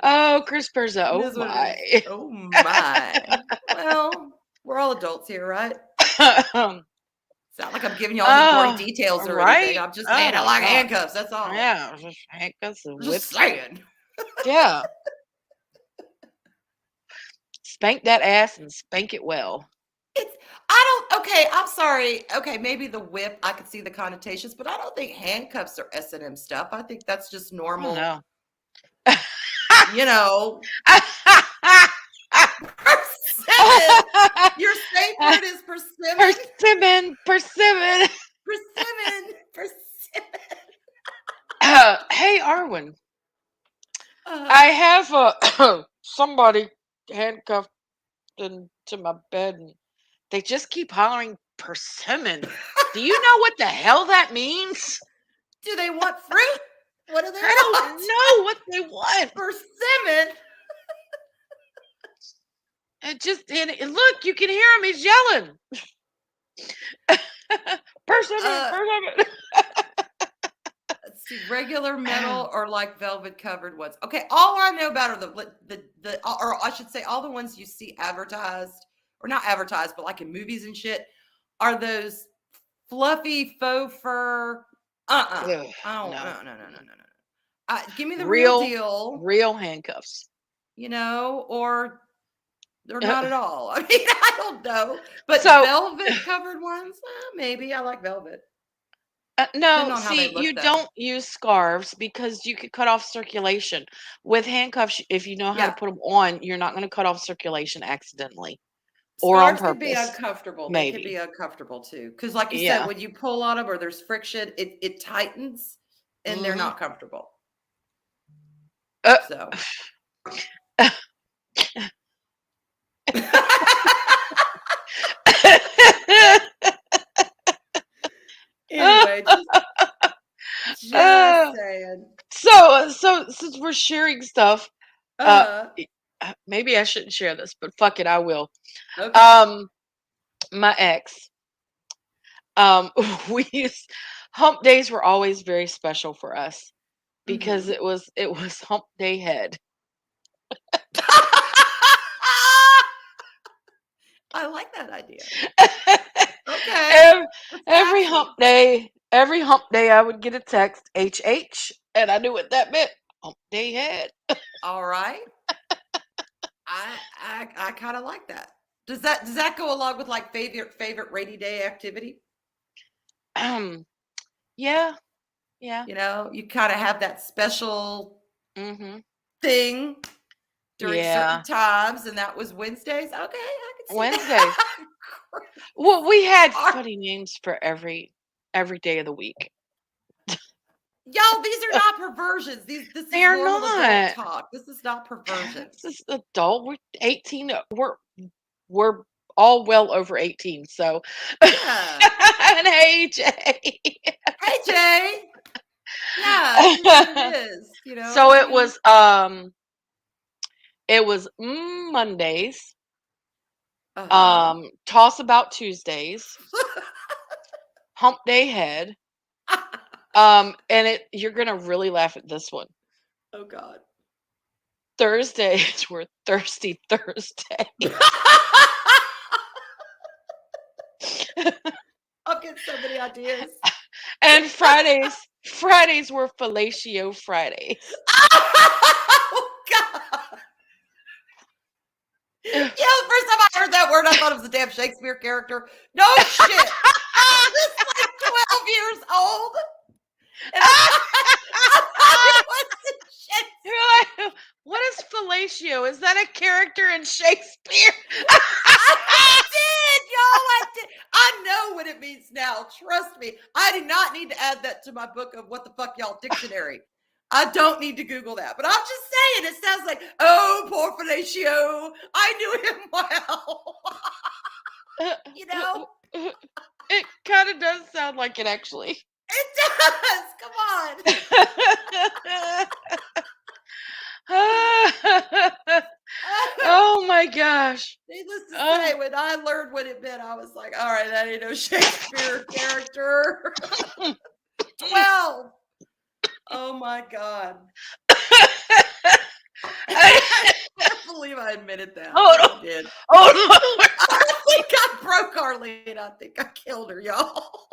Oh, Chris Perza. It Oh is what it my. is. Oh my. Well, we're all adults here, right? It's not like I'm giving you all any gory Oh, details or anything. right. I'm just Oh saying I my like god. handcuffs. That's all. Yeah, just handcuffs and I'm just whips. And, saying. yeah, spank that ass and spank it well. It's I don't okay, I'm sorry. Okay, maybe the whip, I could see the connotations, but I don't think handcuffs are S&M stuff. I think that's just Oh normal, no. you know, Persimmon. Your safe word is persimmon. Persimmon, persimmon. Persimmon. Persimmon. Hey, Arwen, Uh, I have somebody handcuffed into my bed, and they just keep hollering persimmon. Do you know what the hell that means? do they want fruit? What do they I don't want? know what they want. Persimmon. And look, you can hear him. He's yelling. Persimmon, Uh, persimmon. let's see, regular metal or like velvet covered ones. Okay, all I know about are the or I should say, all the ones you see advertised, or not advertised, but like in movies and shit, are those fluffy faux fur. Ugh, I don't. no, No. Give me the real real, deal, real handcuffs. or they're not at all. I mean, I don't know, but So velvet covered ones, maybe. I like velvet, no, depending on how they see, look, you though. don't use scarves because you could cut off circulation. With handcuffs, if you know how to Yeah, put them on, you're not going to cut off circulation accidentally or on scarves can be purpose. uncomfortable. They can be Maybe. uncomfortable too, because, like you said, Yeah. when you pull on them or there's friction, it tightens, and they're Hmm. not comfortable. Uh, So. Anyway, just uh, saying. so since we're sharing stuff, uh, Uh-huh. maybe I shouldn't share this, but fuck it, I will. Okay. Um, my ex, um, we used hump days were always very special for us because Mm-hmm. it was hump day head. I like that idea. Okay. every, That's every sassy. hump day, I would get a text HH, and I knew what that meant. Hump day head. All right. I kind of like that. Does that go along with like favorite rainy day activity? Um, yeah, yeah. You kind of have that special Mhm. thing during certain Yeah. times, and that was Wednesdays. Okay, I can see Wednesdays. that. Well, we had Are- funny names for every day of the week. Y'all, these are not perversions. This They is are normal adult not. talk. This is not perversion. This is adult. We're 18. We're all well over 18. So, Yeah. and hey, Jay. Hey, Jay. Yeah, it is what it is. So I mean, it was Mondays, uh-huh. toss about Tuesdays, hump day head, and you're gonna really laugh at this one. Oh God. Thursdays were thirsty Thursday. I'll get so many ideas. And Fridays were fellatio Fridays. Oh God. Yeah, the first time I heard that word, I thought it was a damn Shakespeare character. No shit. I was like 12 years old. And I thought it was You're Shakespeare. like, what is fellatio? Is that a character in Shakespeare? I did, y'all. I did. I know what it means now. Trust me. I do not need to add that to my book of what the fuck y'all dictionary. I don't need to Google that. But I'm just saying, it sounds like, oh, poor Felicio. I knew him well. you know? It kind of does sound like it, actually. It does. Come on. Oh my gosh. Needless to Uh, say, when I learned what it meant, I was like, all right, that ain't no Shakespeare character. 12. Oh my God. I can't believe I admitted that. oh But no. I did. Oh no. I think I broke Arlene. I think I killed her, y'all.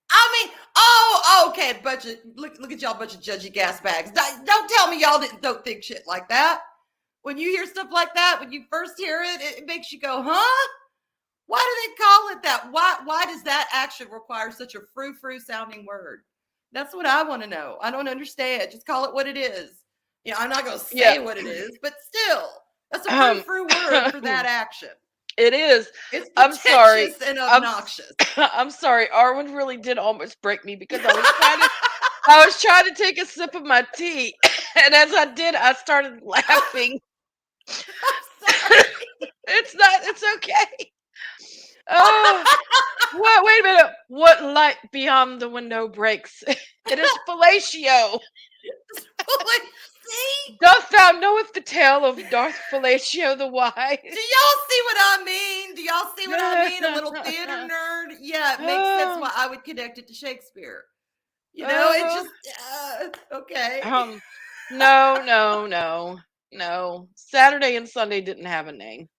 I mean, okay, bunch of look at y'all, bunch of judgy gas bags. Don't tell me y'all don't think shit like that. When you hear stuff like that, when you first hear it, it makes you go, huh? Why do they call it that? Why does that action require such a frou-frou sounding word? That's what I want to know. I don't understand. Just call it what it is. I'm not going to Yeah. say what it is, but still, That's a pretty Um, free word for that action. it is. It's I'm sorry. pretentious and I'm obnoxious. I'm sorry. Arwen really did almost break me because I was trying to take a sip of my tea, and as I did, I started laughing. I'm sorry. It's okay. Oh, wait a minute. What light beyond the window breaks? It is fellatio. See? Dost thou knoweth the tale of Darth Fellatio the Do Wise? y'all see what I mean? Do y'all see what I mean? A little theater nerd? Yeah, it makes sense Oh, why I would connect it to Shakespeare. It oh, just, okay. um, no, no, no, no. Saturday and Sunday didn't have a name.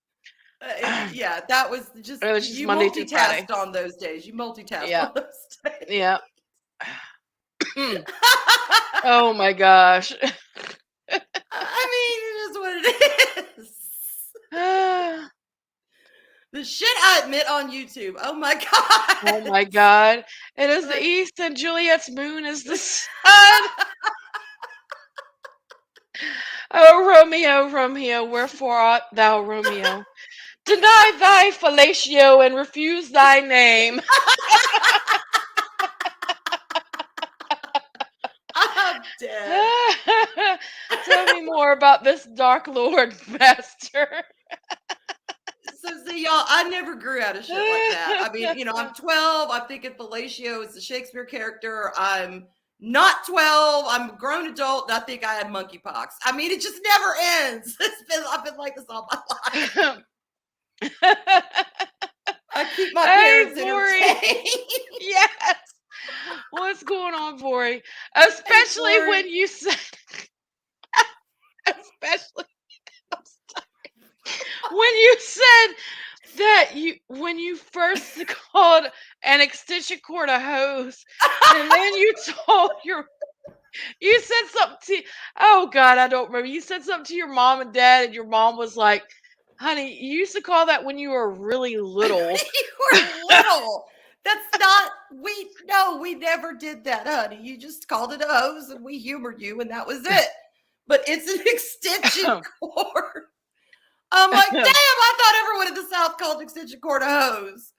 It Yeah, that was just, was just you Monday through Friday. multitasked on those days. You multitasked Yeah, on those days. yeah. Oh my gosh. I mean, it is what it is. Oh The shit I admit on YouTube. Oh my God. my God. It is the Like, east and Juliet's moon is the sun. Oh, Romeo, Romeo, wherefore art thou Romeo? Deny thy fellatio and refuse thy name. I'm dead. Tell me more about this dark lord master. So see, y'all, I never grew out of shit like that. I mean, I'm 12. I'm thinking Fellatio is the Shakespeare character. I'm not 12. I'm a grown adult, and I think I had monkeypox. I mean, it just never ends. I've been like this all my life. I keep my Hey, parents Vori. entertained. Yes. What's going on, Vori? Hey, Especially Tori. when you said, especially when you said that when you first called an extension cord a hose, and then you said something to, oh God, I don't remember. You said something to your mom and dad, and your mom was like, honey, you used to call that when you were really little. You were little. That's not, we never did that, honey. You just called it a hose and we humored you and that was it. But it's an extension cord. I'm like, damn, I thought everyone in the South called extension cord a hose.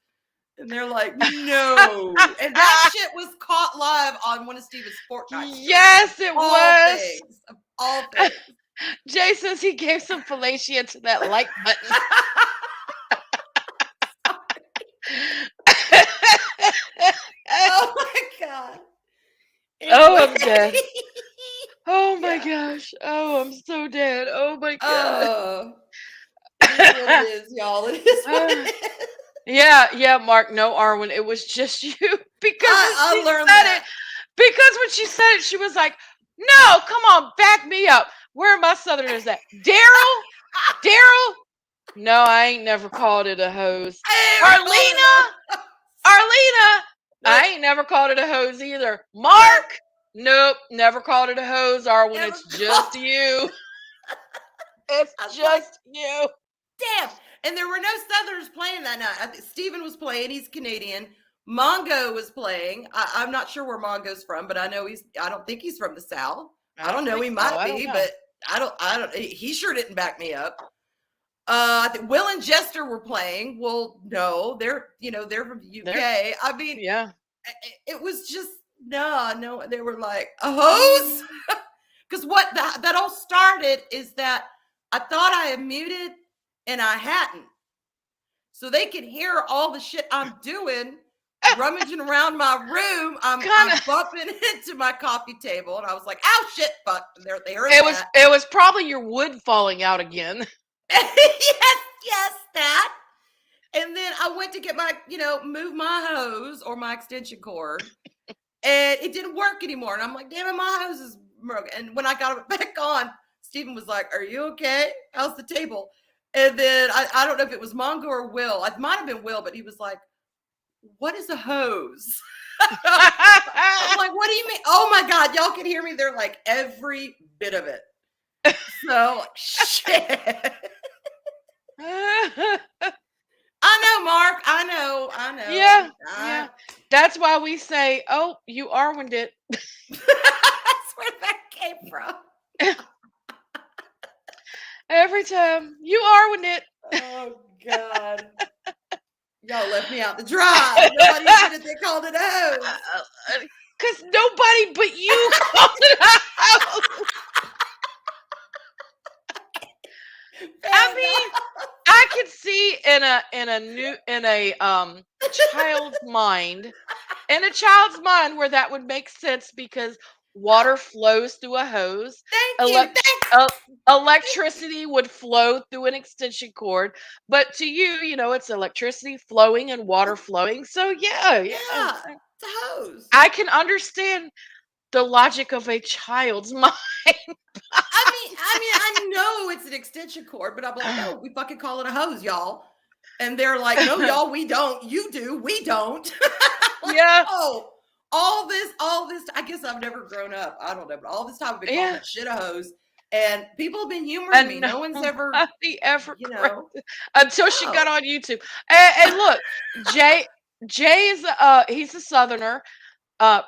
And they're like, no. And that shit was caught live on one of Steven's Fortnite streams. Yes, it All was. things. Of all things. Jay says he gave some fellatio to that like button. Oh my God. Oh, Anyway. I'm dead. Oh my Yeah. gosh. Oh, I'm so dead. Oh my god. Oh. It is what it is, y'all. It is what Uh, it is. yeah, Mark. No, Arwen. It was just you because when I she learned said it, that. she was like, "No, come on, back me up. Where are my Southerners at? Daryl, Daryl. No, I ain't never called it a hose. I never called it Arlena, a Arlena. nope. I ain't never called it a hose either. Nope. Mark. Nope, never called it a hose, Arwen. Never It's called just you. It's I was like, just you." damn. And there were no Southerners playing that night. I think Steven was playing, he's Canadian. Mongo was playing. I'm not sure where Mongo's from, but I know I don't think he's from the South. I I don't don't know, think he so. might I don't be, know. but he sure didn't back me up. I think Will and Jester were playing. Well, no, they're from the UK. I mean, Yeah. it was just no. They were like a hose because what that all started is that I thought I had muted and I hadn't, so they could hear all the shit I'm doing, rummaging around my room. Kind I'm of. bumping into my coffee table, and I was like, "Ow, shit, fuck!" And they heard It was. that. It was probably your wood falling out again. Yes, that. And then I went to get my, move my hose or my extension cord, and it didn't work anymore. And I'm like, damn it, my hose is broken. And when I got it back on, Stephen was like, are you okay? How's the table? And then I don't know if it was Mongo or Will. It might have been Will, but he was like, what is a hose? I'm like, what do you mean? Oh my God, y'all can hear me. They're like, every bit of it. So, shit. I know, Mark. I know. Yeah. Yeah. That's why we say, "Oh, you Arwened it." That's where that came from. Every time. You are with it. Oh God. Y'all left me out to dry. Nobody admitted they called it a hose. Because nobody but you called it a house. I Fair mean, enough. I can see in a child's mind, in a child's mind where that would make sense because water Oh, flows through a hose, thank you. elect uh, electricity would flow through an extension cord, but to you, it's electricity flowing and water flowing. So yeah, yeah, Yeah, it's a hose. I can understand the logic of a child's mind. I know it's an extension cord, but I'm like, no, we fucking call it a hose, y'all. And they're like, no, y'all, we don't. You do, we don't. Like, Yeah, oh, all this. I guess I've never grown up. I don't know, but all this time I've been calling yeah, that shit a hose, and people have been humoring and me. No one's ever, nobody ever you know, corrected until she got no. on YouTube. And look, Jay, Jay is he's a Southerner.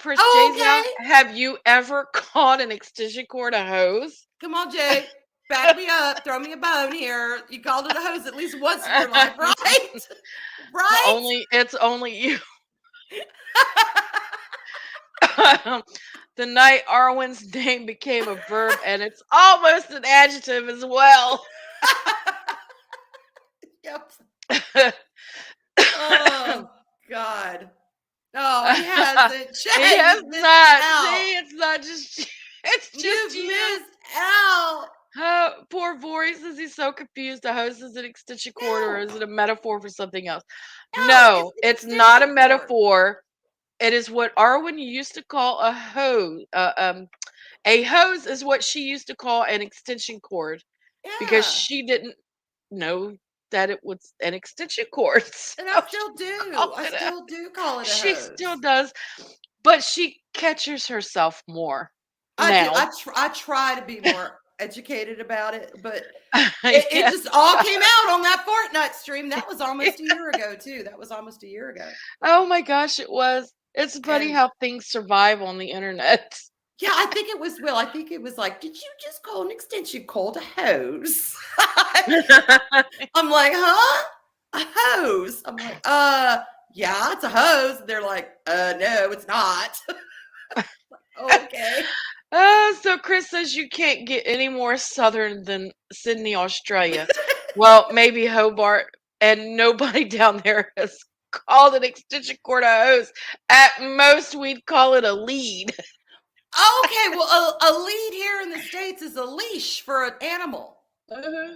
Prince Oh, Jay's out. okay. Have you ever caught an extension cord a hose? Come on, Jay. Back me up. Throw me a bone here. You called it a hose at least once in your life, right? Right? It's only you. The night Arwen's name became a verb, and it's almost an adjective as well. Yep. Oh God. No, he hasn't. He Jay, has you've missed not. out. See, it's not just it's just You've you. missed out. Oh, poor Vory says he's so confused. A hose is an extension cord, or No, is it a metaphor for something else? no, it's No, an it's not a extension cord. metaphor. It is what Arwen used to call a hose. A hose is what she used to call an extension cord because Yeah. she didn't know that it was an extension cord. And I So she still do. called I it a. still do call it a She still hose. does, but she catches herself more I do. now. I try to be more educated about it, but it Yeah. just all came out on that Fortnite stream. That was almost a year ago, too. That was almost a year ago. Oh my gosh, it was. It's funny And how things survive on the internet. yeah, I think it was Will. I think it was like, did you just call an extension cord a hose? I'm like, huh? A hose? I'm like, yeah, it's a hose. They're like, no, it's not. Okay. So Chris says you can't get any more southern than Sydney, Australia. Well, maybe Hobart, and nobody down there has called an extension cord a hose. At most, we'd call it a lead. Okay, well, a lead here in the States is a leash for an animal. Uh-huh.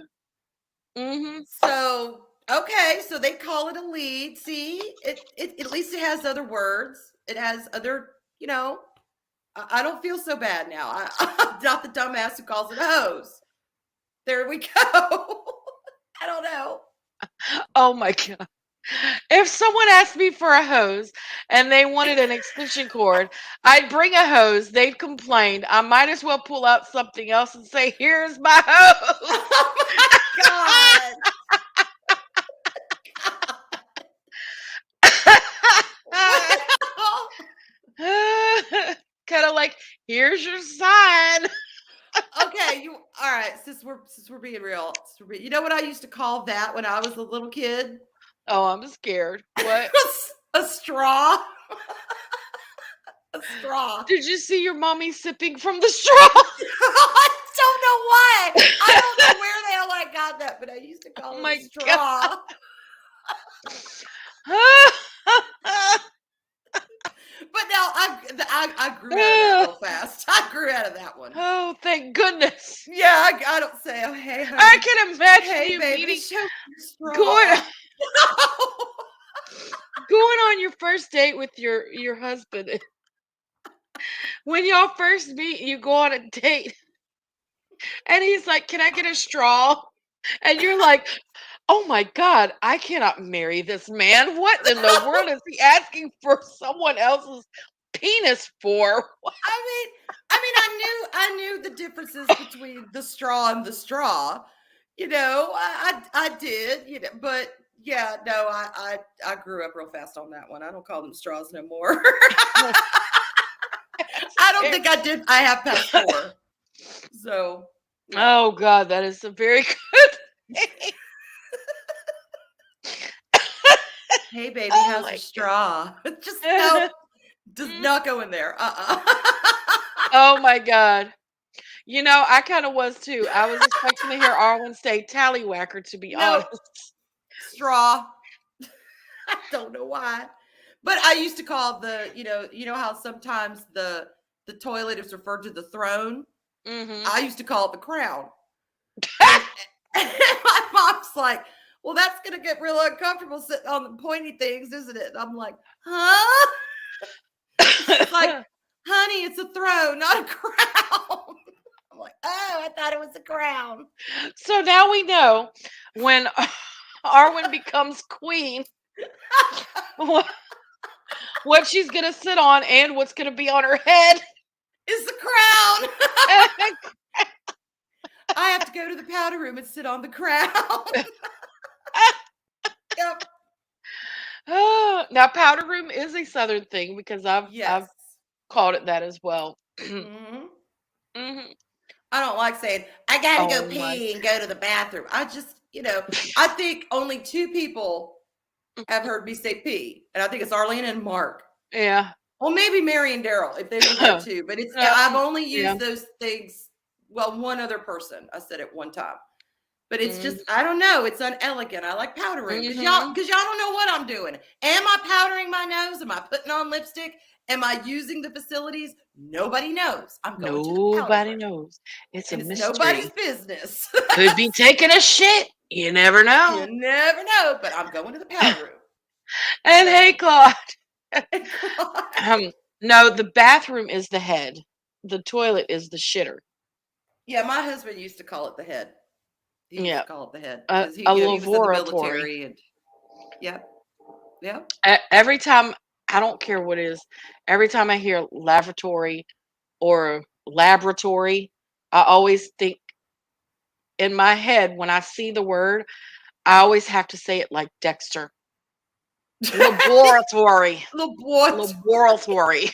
Mm-hmm. So, okay, so they call it a lead. See, it at least it has other words. It has other, I don't feel so bad now. I'm not the dumbass who calls it a hose. There we go. I don't know. Oh my God. If someone asked me for a hose and they wanted an extension cord, I'd bring a hose. They'd complain. I might as well pull out something else and say, "Here's my hose." Oh my God. Well, Kind of like, "Here's your sign." okay, all right, since we're being real. You know what I used to call that when I was a little kid? Oh, I'm scared. What? A straw. A straw. Did you see your mommy sipping from the straw? I don't know why. I don't know where the hell I got that, but I used to call Oh it a my straw. God. But now I grew out of that real fast. I grew out of that one. Oh, thank goodness. Yeah, I don't say, oh, hey, I honey. can imagine Hey, you baby, meeting, show me your going straw. going on your first date with your husband. When y'all first meet, you go on a date, and he's like, "Can I get a straw?" And you're like, "Oh my God, I cannot marry this man. What in the world is he asking for someone else's penis for?" I knew the differences between the straw and the straw. I did, but yeah, no, I grew up real fast on that one. I don't call them straws no more. I don't think I did. I have past 4. So No. Oh God, that is a very good thing. Hey, baby, Oh how's your my straw? Just nope. God. Does not go in there. Oh my God. I kind of was too. I was expecting to hear Arwen say tallywhacker, to be Nope. honest. Straw. I don't know why. But I used to call you know how sometimes the toilet is referred to the throne? Hmm. I used to call it the crown. And, and my mom's like, well, that's gonna get real uncomfortable sitting on the pointy things, isn't it? And I'm like, huh? And she's like, honey, it's a throne, not a crown. I'm like, oh, I thought it was a crown. So now we know when Arwen becomes queen, what, what she's going to sit on and what's going to be on her head. It's the crown. I have to go to the powder room and sit on the crown. Yep. Now, powder room is a southern thing because I've Yes. called it that as well. Hmm. Hmm. I don't like saying, I got to go Oh my. pee and go to the bathroom. I just, I think only two people have heard me say pee. And I think it's Arlene and Mark. Yeah. Well, maybe Mary and Daryl if they were there too. But I've only Yeah. used those things. Well, one other person I said it one time. But it's Mm-hmm. just I don't know. It's unelegant. I like powdering because Mm-hmm. y'all don't know what I'm doing. Am I powdering my nose? Am I putting on lipstick? Am I using the facilities? Nobody knows. I'm going to the powder Nobody room, knows. It's a and it's nobody's mystery. business. Could be taking a shit. You never You know. never know. But I'm going to the powder room. And So, hey, Claude. God. No, the bathroom is the head. The toilet is the shitter. Yeah, my husband used to call it the head. He used Yeah. to call it the head A, because a he was in the laboratory. military and yep, yep. Every time, I don't care what it is, every time I hear lavatory or laboratory, I always think in my head, when I see the word, I always have to say it like Dexter. Laboratory. Little boy. Laboratory.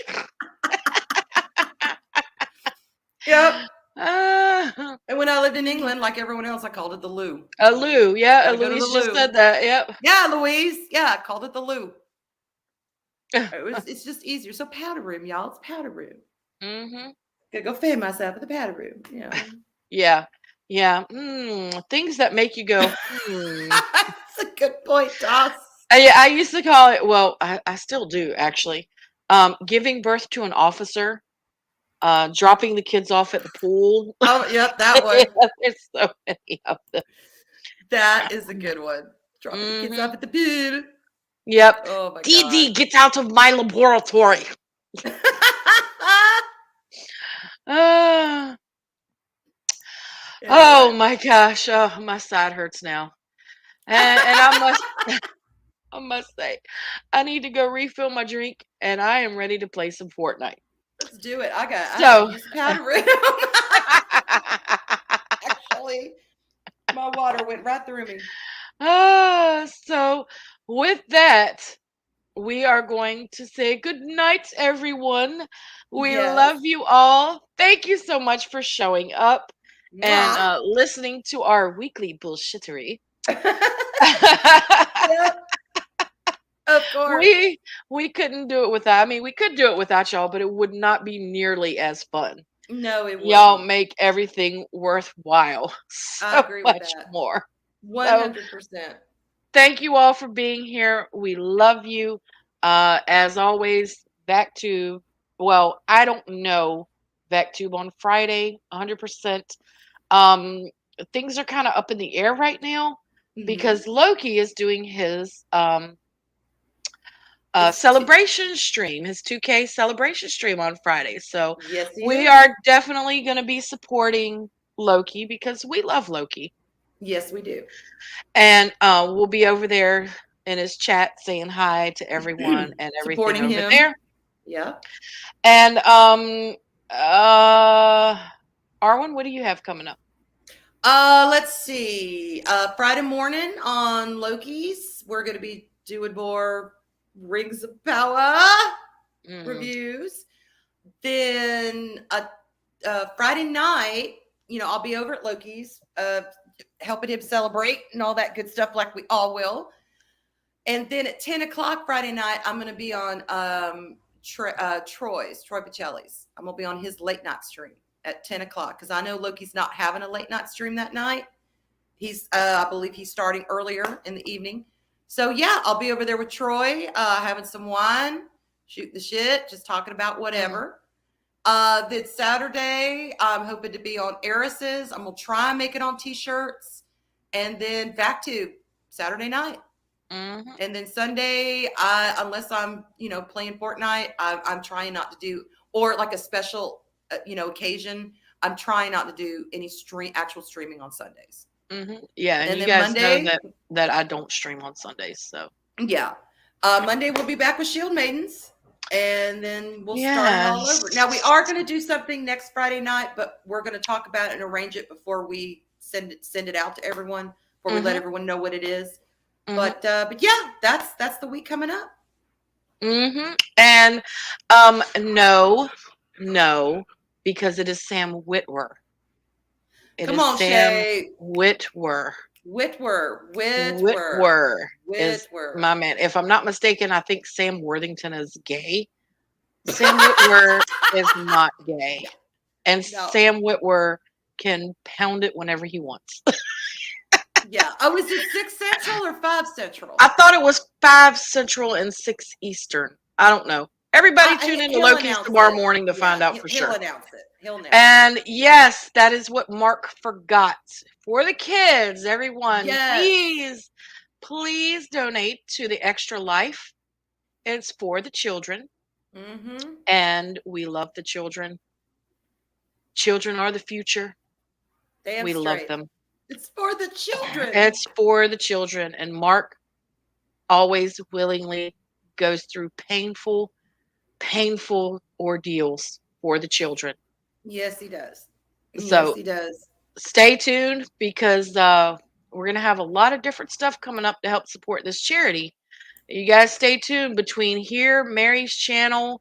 Yep. uh, And when I lived in England, like everyone else, I called it the loo. a I'm like, loo. Yeah, gotta go to the Louise just loo. said that. Yep. Yeah, Louise. Yeah, I called it the loo. It's just easier. So powder room, y'all. It's powder room. Hmm. Gotta go fan myself at the powder room. Yeah. Yeah. Things that make you go, hmm. That's a good point, Doss. I used to call it, well, I still do actually, giving birth to an officer, dropping the kids off at the pool. Oh, yep, that Yeah, one. there's so many of them. That is a good one. Dropping the kids off Hmm. at the pool. Yep. Oh my Dee god. Dee, get out of my laboratory. Uh, oh Anyway, my gosh. Oh, my side hurts now. And I must say, I need to go refill my drink and I am ready to play some Fortnite. let's do it. I gotta So, use the powder room. Actually, my water went right through me. so with that, we are going to say good night, everyone. We Yes. love you all. Thank you so much for showing up and Mwah. listening to our weekly bullshittery. Yep, of course. we we couldn't do it without. I mean, we could do it without y'all, but it would not be nearly as fun. No, it Y'all wouldn't. make everything worthwhile I so agree with much that. more. So 100%. thank you all for being here. We love you. As always, back to, well, I don't know, VacTube on Friday, 100%. Um, things are kind of up in the air right now Hmm. because Loki is doing his It's celebration stream, his 2K celebration stream on Friday. So yes, he we is. are definitely going to be supporting Loki because we love Loki. Yes, we do. And we'll be over there in his chat saying hi to everyone and everything Supporting over him. there. Yeah. And uh Arwen, what do you have coming up? Let's see. Friday morning on Loki's, we're gonna be doing more Rings of Power Hmm. reviews. Then Friday night, I'll be over at Loki's, helping him celebrate and all that good stuff, like we all will. And then at 10 o'clock Friday night, I'm going to be on Troy Pacelli's. I'm going to be on his late night stream at 10 o'clock, because I know Loki's not having a late night stream that night. I believe he's starting earlier in the evening. So yeah, I'll be over there with Troy, having some wine, shooting the shit, just talking about whatever. Then Saturday, I'm hoping to be on Eris's. I'm going to try and make it on t-shirts. And then VacTube Saturday night. Mm-hmm. And then Sunday, unless I'm, playing Fortnite, I'm trying not to do, or like a special, occasion, I'm trying not to do any actual streaming on Sundays. Mm-hmm. Yeah, and you then guys Monday, know that I don't stream on Sundays, so. Yeah. Monday, we'll be back with Shield Maidens, and then we'll start it all over. Now, we are going to do something next Friday night, but we're going to talk about it and arrange it before we send it out to everyone, before we let everyone know what it is. But yeah, that's the week coming up. And no, because it is Sam Witwer. Come on, Shay. Whitwer is my man. If I'm not mistaken, I think Sam Worthington is gay. Sam Witwer is not gay. And no. Sam Witwer can pound it whenever he wants. Yeah. Oh, is it 6 Central or 5 Central? I thought it was 5 Central and 6 Eastern. I don't know. Everybody tune in to Loki's tomorrow morning to find out for sure. He'll announce it. And yes, that is what Mark forgot. For the kids, everyone, please donate to the Extra Life. It's for the children. And we love the children. Children are the future. We love them. It's for the children. It's for the children. And Mark always willingly goes through painful ordeals for the children. Yes, he does. So yes, he does. Stay tuned, because we're going to have a lot of different stuff coming up to help support this charity. You guys stay tuned between here, Mary's channel,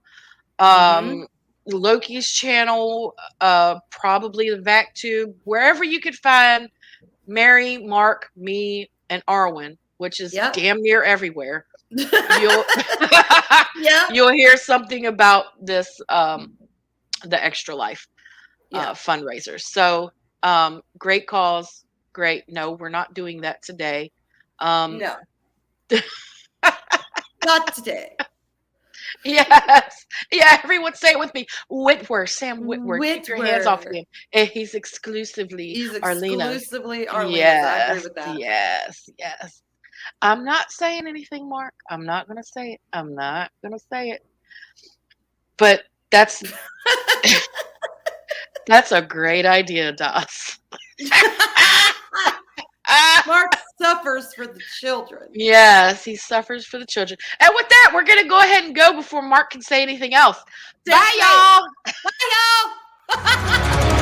Loki's channel, probably the VacTube, wherever you could find Mary, Mark, me, and Arwen, which is damn near everywhere. You'll hear something about this, the Extra Life fundraisers. So great cause. Great. No, we're not doing that today. No. Not today. Yes. Yeah, everyone say it with me. Whitwer. Sam Whitwer. Keep your hands off of him. He's exclusively Arlena's. Arlena's. Yes, I agree with that. Yes. I'm not saying anything, Mark. I'm not going to say it. But that's that's a great idea, Das. Mark suffers for the children. Yes, he suffers for the children. And with that, we're going to go ahead and go before Mark can say anything else. Bye, y'all. Bye, y'all.